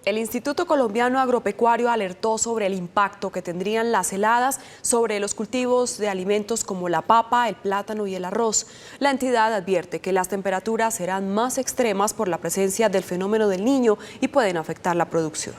El Instituto Colombiano Agropecuario alertó sobre el impacto que tendrían las heladas sobre los cultivos de alimentos como la papa, el plátano y el arroz. La entidad advierte que las temperaturas serán más extremas por la presencia del fenómeno del Niño y pueden afectar la producción.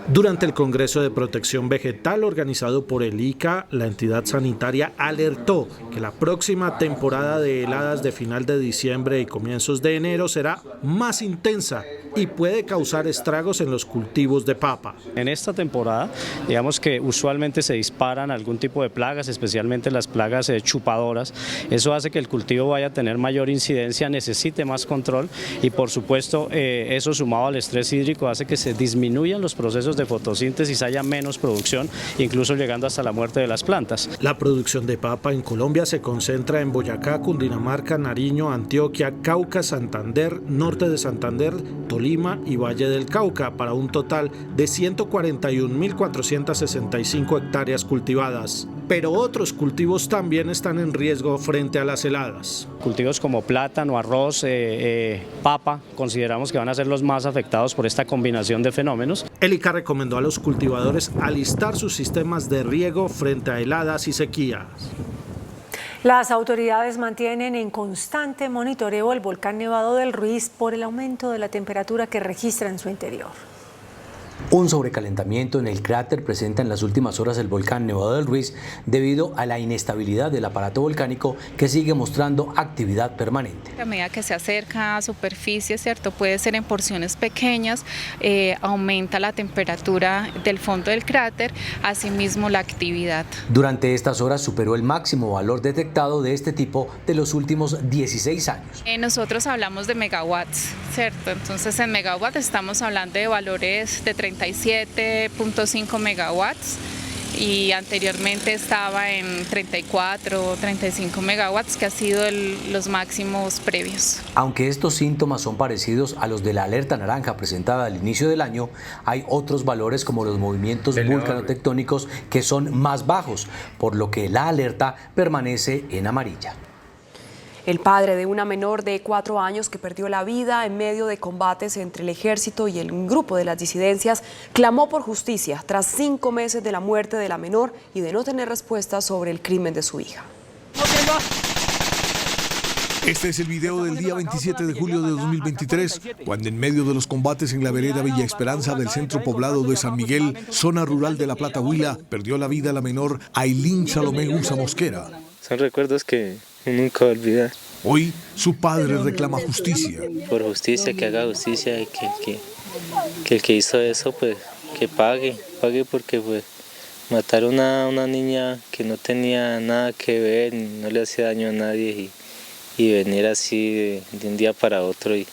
Durante el Congreso de Protección Vegetal organizado por el ICA, la entidad sanitaria alertó que la próxima temporada de heladas de final de diciembre y comienzos de enero será más intensa y puede causar estragos en los cultivos de papa. En esta temporada, digamos que usualmente se disparan algún tipo de plagas, especialmente las plagas chupadoras. Eso hace que el cultivo vaya a tener mayor incidencia, necesite más control y por supuesto eso sumado al estrés hídrico hace que se disminuyan los procesos de fotosíntesis, haya menos producción, incluso llegando hasta la muerte de las plantas. La producción de papa en Colombia se concentra en Boyacá, Cundinamarca, Nariño, Antioquia, Cauca, Santander, norte de Santander, Tolima y Valle del Cauca, para un total de 141.465 hectáreas cultivadas. Pero otros cultivos también están en riesgo frente a las heladas. Cultivos como plátano, arroz, papa, consideramos que van a ser los más afectados por esta combinación de fenómenos. El ICA recomendó a los cultivadores alistar sus sistemas de riego frente a heladas y sequías. Las autoridades mantienen en constante monitoreo el volcán Nevado del Ruiz por el aumento de la temperatura que registra en su interior. Un sobrecalentamiento en el cráter presenta en las últimas horas el volcán Nevado del Ruiz debido a la inestabilidad del aparato volcánico que sigue mostrando actividad permanente. A medida que se acerca a superficie, ¿cierto? Puede ser en porciones pequeñas, aumenta la temperatura del fondo del cráter, asimismo la actividad. Durante estas horas superó el máximo valor detectado de este tipo de los últimos 16 años. Nosotros hablamos de megawatts, ¿cierto? Entonces en megawatts estamos hablando de valores de 37.5 megawatts y anteriormente estaba en 34 o 35 megawatts, que ha sido los máximos previos. Aunque estos síntomas son parecidos a los de la alerta naranja presentada al inicio del año, hay otros valores como los movimientos vulcanotectónicos que son más bajos, por lo que la alerta permanece en amarilla. El padre de una menor de 4 años que perdió la vida en medio de combates entre el ejército y el grupo de las disidencias clamó por justicia tras 5 meses de la muerte de la menor y de no tener respuesta sobre el crimen de su hija. Este es el video del día 27 de julio de 2023, cuando en medio de los combates en la vereda Villa Esperanza del centro poblado de San Miguel, zona rural de La Plata, Huila, perdió la vida la menor Ailín Salomé Usa Mosquera. Son recuerdos que nunca olvidar. Hoy su padre reclama justicia. Por justicia, que haga justicia y que el que hizo eso pues que pague porque pues matar a una niña que no tenía nada que ver, no le hacía daño a nadie y venir así de un día para otro y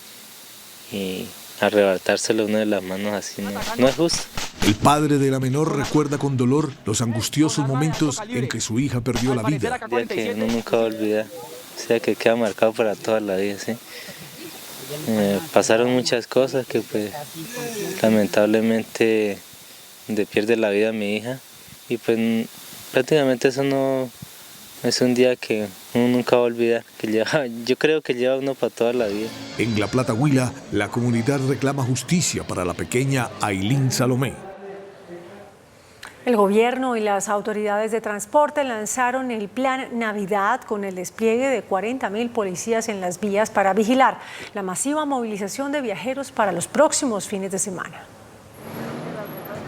arrebatárselo una de las manos así no es justo. El padre de la menor recuerda con dolor los angustiosos momentos en que su hija perdió la vida. Un día que uno nunca va a olvidar, o sea que queda marcado para toda la vida, ¿sí? Pasaron muchas cosas que pues lamentablemente pierde la vida mi hija y pues prácticamente eso no es un día que uno nunca va a olvidar, yo creo que lleva uno para toda la vida. En La Plata, Huila, la comunidad reclama justicia para la pequeña Ailín Salomé. El gobierno y las autoridades de transporte lanzaron el Plan Navidad con el despliegue de 40.000 policías en las vías para vigilar la masiva movilización de viajeros para los próximos fines de semana.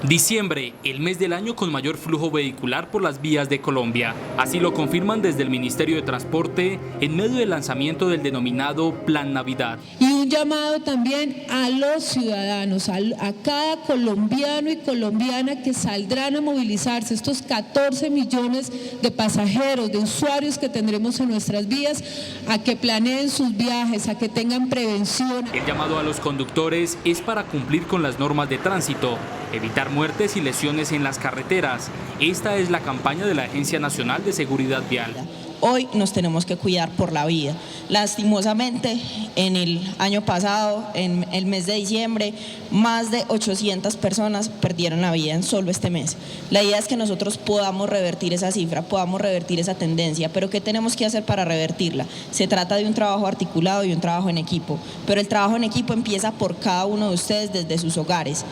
Diciembre, el mes del año con mayor flujo vehicular por las vías de Colombia. Así lo confirman desde el Ministerio de Transporte en medio del lanzamiento del denominado Plan Navidad. Y un llamado también a los ciudadanos, a cada colombiano y colombiana que saldrán a movilizarse, estos 14 millones de pasajeros, de usuarios que tendremos en nuestras vías, a que planeen sus viajes, a que tengan prevención. El llamado a los conductores es para cumplir con las normas de tránsito, evitar muertes y lesiones en las carreteras. Esta es la campaña de la Agencia Nacional de Seguridad Vial. Hoy nos tenemos que cuidar por la vida. Lastimosamente, en el año pasado, en el mes de diciembre, más de 800 personas perdieron la vida en solo este mes. La idea es que nosotros podamos revertir esa cifra, podamos revertir esa tendencia, pero ¿qué tenemos que hacer para revertirla? Se trata de un trabajo articulado y un trabajo en equipo, pero el trabajo en equipo empieza por cada uno de ustedes desde sus hogares.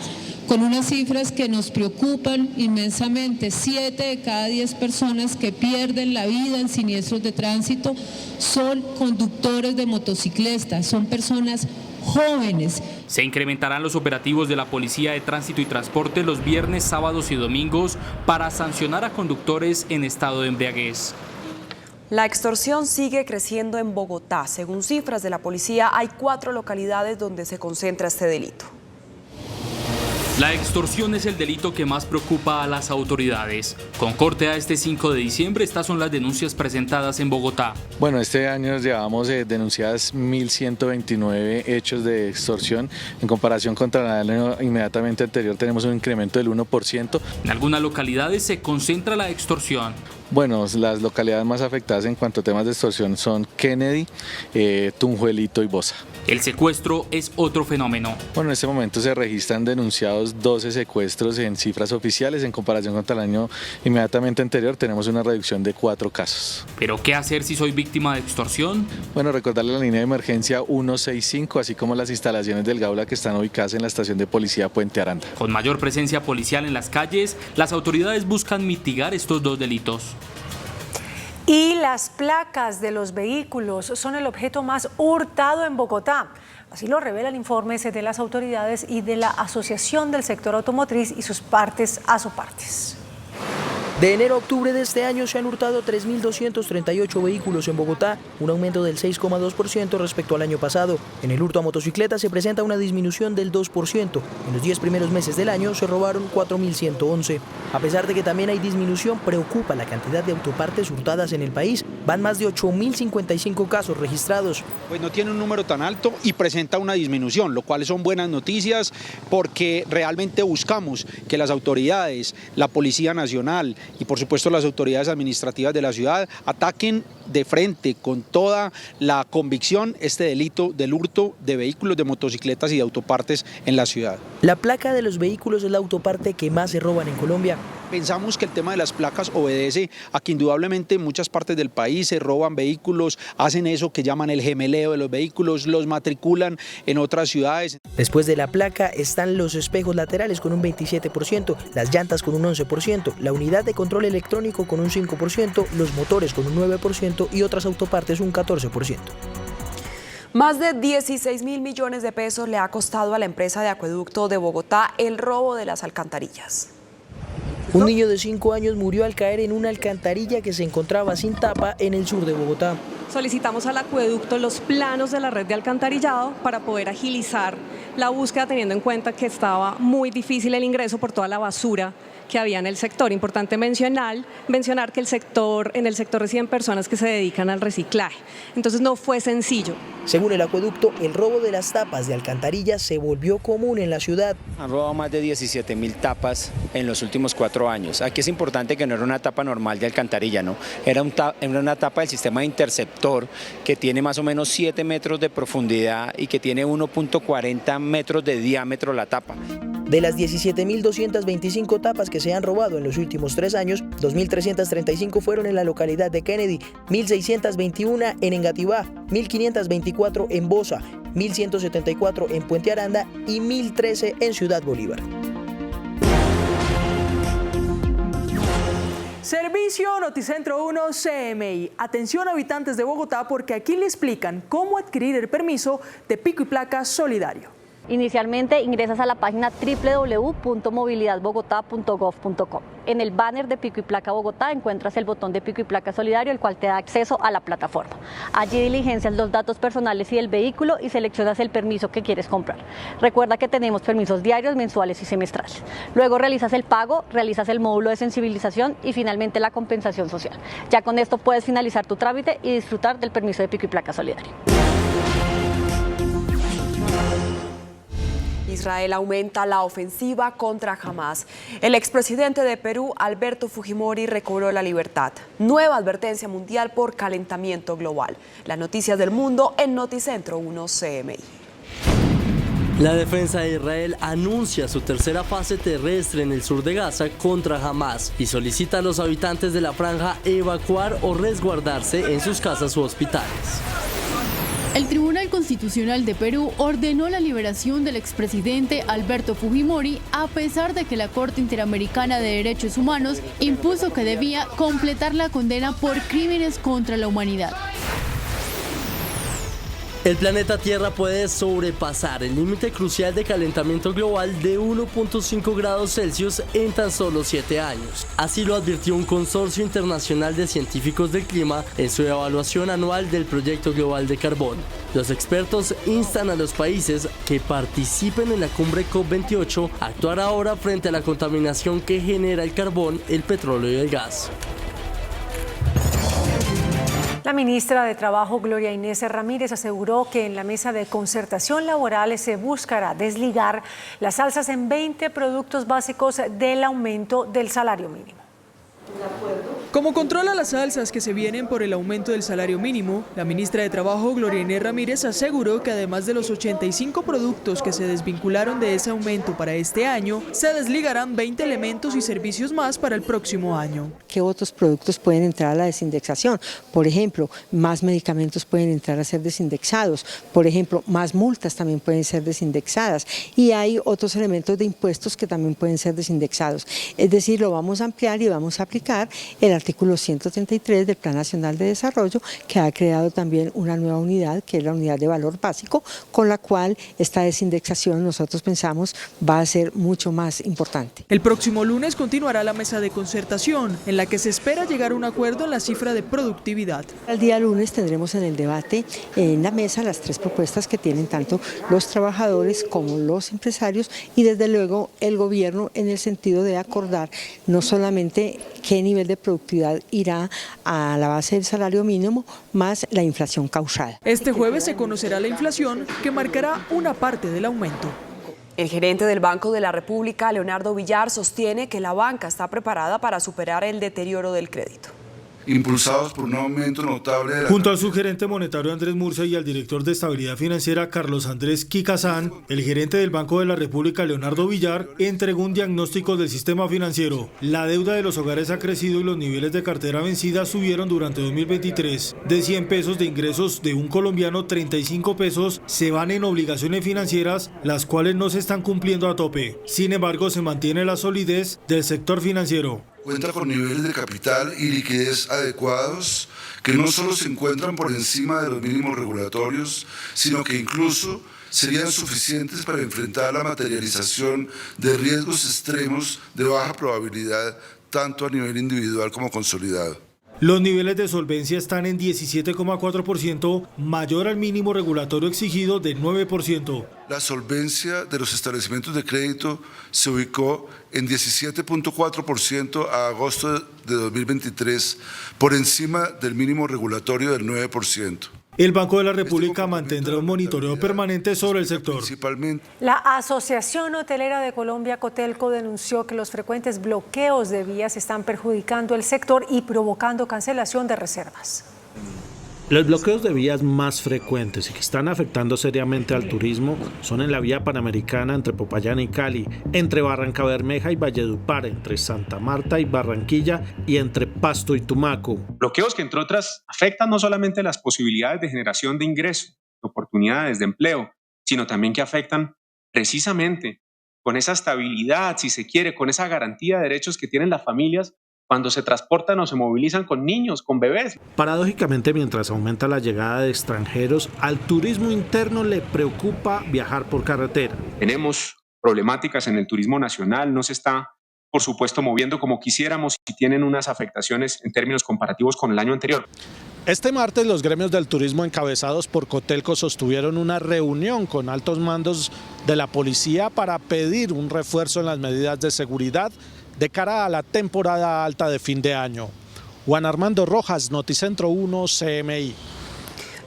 Con unas cifras que nos preocupan inmensamente, 7 de cada 10 personas que pierden la vida en siniestros de tránsito son conductores de motocicletas, son personas jóvenes. Se incrementarán los operativos de la Policía de Tránsito y Transporte los viernes, sábados y domingos para sancionar a conductores en estado de embriaguez. La extorsión sigue creciendo en Bogotá. Según cifras de la policía, hay 4 localidades donde se concentra este delito. La extorsión es el delito que más preocupa a las autoridades. Con corte a este 5 de diciembre, estas son las denuncias presentadas en Bogotá. Bueno, este año llevamos denunciadas 1.129 hechos de extorsión. En comparación contra el año inmediatamente anterior tenemos un incremento del 1%. En algunas localidades se concentra la extorsión. Bueno, las localidades más afectadas en cuanto a temas de extorsión son Kennedy, Tunjuelito y Bosa. El secuestro es otro fenómeno. Bueno, en este momento se registran denunciados 12 secuestros en cifras oficiales. En comparación contra el año inmediatamente anterior tenemos una reducción de 4 casos. ¿Pero qué hacer si soy víctima de extorsión? Bueno, recordarle la línea de emergencia 165, así como las instalaciones del Gaula que están ubicadas en la estación de policía Puente Aranda. Con mayor presencia policial en las calles, las autoridades buscan mitigar estos 2 delitos. Y las placas de los vehículos son el objeto más hurtado en Bogotá. Así lo revelan informes de las autoridades y de la Asociación del Sector Automotriz y sus partes asopartes. De enero a octubre de este año se han hurtado 3.238 vehículos en Bogotá, un aumento del 6,2% respecto al año pasado. En el hurto a motocicletas se presenta una disminución del 2%. En los 10 primeros meses del año se robaron 4.111. A pesar de que también hay disminución, preocupa la cantidad de autopartes hurtadas en el país. Van más de 8.055 casos registrados. Pues no tiene un número tan alto y presenta una disminución, lo cual son buenas noticias porque realmente buscamos que las autoridades, la Policía Nacional y por supuesto las autoridades administrativas de la ciudad ataquen de frente con toda la convicción este delito del hurto de vehículos, de motocicletas y de autopartes en la ciudad. La placa de los vehículos es la autoparte que más se roban en Colombia. Pensamos que el tema de las placas obedece a que indudablemente en muchas partes del país se roban vehículos, hacen eso que llaman el gemeleo de los vehículos, los matriculan en otras ciudades. Después de la placa están los espejos laterales con un 27%, las llantas con un 11%, la unidad de control electrónico con un 5%, los motores con un 9% y otras autopartes un 14%. Más de 16.000 millones de pesos le ha costado a la empresa de acueducto de Bogotá el robo de las alcantarillas. Un niño de 5 años murió al caer en una alcantarilla que se encontraba sin tapa en el sur de Bogotá. Solicitamos al acueducto los planos de la red de alcantarillado para poder agilizar la búsqueda, teniendo en cuenta que estaba muy difícil el ingreso por toda la basura que había en el sector. Importante mencionar que en el sector residen personas que se dedican al reciclaje. Entonces no fue sencillo. Según el acueducto, el robo de las tapas de alcantarillas se volvió común en la ciudad. Han robado más de 17.000 tapas en los últimos 4 años. Aquí es importante que no era una tapa normal de alcantarilla, ¿no? Era una tapa del sistema de interceptor que tiene más o menos 7 metros de profundidad y que tiene 1.40 metros de diámetro la tapa. De las 17.225 tapas que se han robado en los últimos 3 años, 2.335 fueron en la localidad de Kennedy, 1.621 en Engativá, 1.524 en Bosa, 1.174 en Puente Aranda y 1.013 en Ciudad Bolívar. Servicio Noticentro 1 CMI. Atención habitantes de Bogotá porque aquí le explican cómo adquirir el permiso de pico y placa solidario. Inicialmente ingresas a la página www.movilidadbogotá.gov.co. En el banner de Pico y Placa Bogotá encuentras el botón de Pico y Placa Solidario, el cual te da acceso a la plataforma. Allí diligencias los datos personales y del vehículo y seleccionas el permiso que quieres comprar. Recuerda que tenemos permisos diarios, mensuales y semestrales. Luego realizas el pago, realizas el módulo de sensibilización y finalmente la compensación social. Ya con esto puedes finalizar tu trámite y disfrutar del permiso de Pico y Placa Solidario. Israel aumenta la ofensiva contra Hamás. El expresidente de Perú, Alberto Fujimori, recobró la libertad. Nueva advertencia mundial por calentamiento global. Las noticias del mundo en Noticentro 1 CMI. La defensa de Israel anuncia su tercera fase terrestre en el sur de Gaza contra Hamás y solicita a los habitantes de la franja evacuar o resguardarse en sus casas u hospitales. El Tribunal Constitucional de Perú ordenó la liberación del expresidente Alberto Fujimori a pesar de que la Corte Interamericana de Derechos Humanos impuso que debía completar la condena por crímenes contra la humanidad. El planeta Tierra puede sobrepasar el límite crucial de calentamiento global de 1.5 grados Celsius en tan solo 7 años. Así lo advirtió un consorcio internacional de científicos del clima en su evaluación anual del Proyecto Global de Carbón. Los expertos instan a los países que participen en la cumbre COP28 a actuar ahora frente a la contaminación que genera el carbón, el petróleo y el gas. La ministra de Trabajo, Gloria Inés Ramírez, aseguró que en la mesa de concertación laboral se buscará desligar las alzas en 20 productos básicos del aumento del salario mínimo. Como controla las alzas que se vienen por el aumento del salario mínimo, la ministra de Trabajo, Gloria Inés Ramírez, aseguró que además de los 85 productos que se desvincularon de ese aumento para este año, se desligarán 20 elementos y servicios más para el próximo año. ¿Qué otros productos pueden entrar a la desindexación? Por ejemplo, más medicamentos pueden entrar a ser desindexados. Por ejemplo, más multas también pueden ser desindexadas. Y hay otros elementos de impuestos que también pueden ser desindexados. Es decir, lo vamos a ampliar y vamos a aplicar el artículo 133 del Plan Nacional de Desarrollo, que ha creado también una nueva unidad, que es la unidad de valor básico, con la cual esta desindexación nosotros pensamos va a ser mucho más importante. El próximo lunes continuará la mesa de concertación, en la que se espera llegar a un acuerdo en la cifra de productividad. El día lunes tendremos en el debate en la mesa las 3 propuestas que tienen tanto los trabajadores como los empresarios y desde luego el gobierno, en el sentido de acordar no solamente qué nivel de productividad irá a la base del salario mínimo más la inflación causada. Este jueves se conocerá la inflación, que marcará una parte del aumento. El gerente del Banco de la República, Leonardo Villar, sostiene que la banca está preparada para superar el deterioro del crédito. Impulsados por un aumento notable de la... Junto al subgerente monetario Andrés Murcia y al director de estabilidad financiera Carlos Andrés Quicazán, el gerente del Banco de la República, Leonardo Villar, entregó un diagnóstico del sistema financiero. La deuda de los hogares ha crecido y los niveles de cartera vencida subieron durante 2023. De 100 pesos de ingresos de un colombiano, 35 pesos se van en obligaciones financieras, las cuales no se están cumpliendo a tope. Sin embargo, se mantiene la solidez del sector financiero. Cuenta con niveles de capital y liquidez adecuados que no solo se encuentran por encima de los mínimos regulatorios, sino que incluso serían suficientes para enfrentar la materialización de riesgos extremos de baja probabilidad, tanto a nivel individual como consolidado. Los niveles de solvencia están en 17,4%, mayor al mínimo regulatorio exigido de 9%. La solvencia de los establecimientos de crédito se ubicó en 17,4% a agosto de 2023, por encima del mínimo regulatorio del 9%. El Banco de la República mantendrá un monitoreo permanente sobre el sector. La Asociación Hotelera de Colombia, Cotelco, denunció que los frecuentes bloqueos de vías están perjudicando el sector y provocando cancelación de reservas. Los bloqueos de vías más frecuentes y que están afectando seriamente al turismo son en la vía panamericana entre Popayán y Cali, entre Barrancabermeja y Valledupar, entre Santa Marta y Barranquilla y entre Pasto y Tumaco. Bloqueos que, entre otras, afectan no solamente las posibilidades de generación de ingresos, de oportunidades de empleo, sino también que afectan precisamente con esa estabilidad, si se quiere, con esa garantía de derechos que tienen las familias cuando se transportan o se movilizan con niños, con bebés. Paradójicamente, mientras aumenta la llegada de extranjeros, al turismo interno le preocupa viajar por carretera. Tenemos problemáticas en el turismo nacional, no se está, por supuesto, moviendo como quisiéramos y tienen unas afectaciones en términos comparativos con el año anterior. Este martes los gremios del turismo encabezados por Cotelco sostuvieron una reunión con altos mandos de la policía para pedir un refuerzo en las medidas de seguridad de cara a la temporada alta de fin de año. Juan Armando Rojas, Noticentro 1, CMI.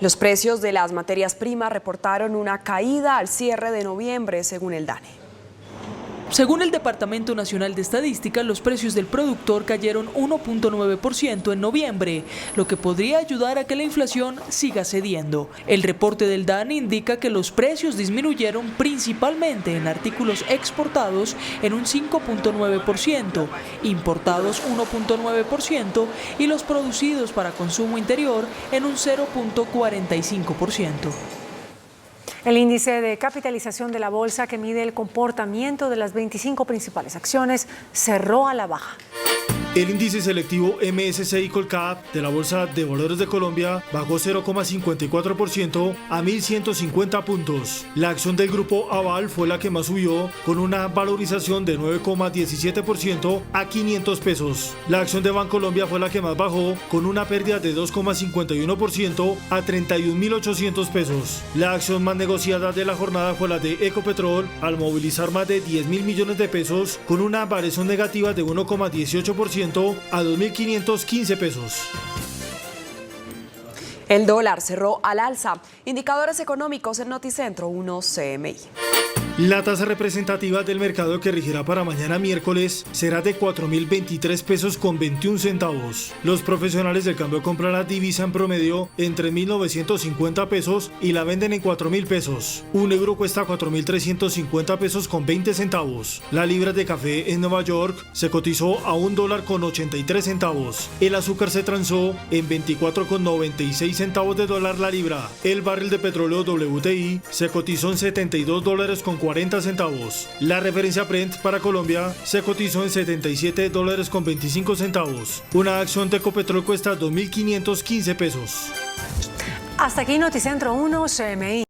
Los precios de las materias primas reportaron una caída al cierre de noviembre, según el DANE. Según el Departamento Nacional de Estadística, los precios del productor cayeron 1.9% en noviembre, lo que podría ayudar a que la inflación siga cediendo. El reporte del DANE indica que los precios disminuyeron principalmente en artículos exportados en un 5.9%, importados 1.9% y los producidos para consumo interior en un 0.45%. El índice de capitalización de la bolsa, que mide el comportamiento de las 25 principales acciones, cerró a la baja. El índice selectivo MSCI Colcap de la Bolsa de Valores de Colombia bajó 0,54% a 1.150 puntos. La acción del grupo Aval fue la que más subió, con una valorización de 9,17% a 500 pesos. La acción de Bancolombia fue la que más bajó, con una pérdida de 2,51% a 31.800 pesos. La acción más negociada de la jornada fue la de Ecopetrol, al movilizar más de 10.000 millones de pesos, con una variación negativa de 1,18% a 2.515 pesos. El dólar cerró al alza. Indicadores económicos en Noticentro 1 CMI. La tasa representativa del mercado que regirá para mañana miércoles será de 4.023 pesos con 21 centavos. Los profesionales del cambio compran la divisa en promedio en 3.950 pesos y la venden en 4.000 pesos. Un euro cuesta 4.350 pesos con 20 centavos. La libra de café en Nueva York se cotizó a $1 con 83 centavos. El azúcar se transó en 24,96 centavos de dólar la libra. El barril de petróleo WTI se cotizó en $72 con 40 centavos. La referencia Brent para Colombia se cotizó en $77 con 25 centavos. Una acción de Ecopetrol cuesta 2.515 pesos. Hasta aquí Noticentro 1 CMI.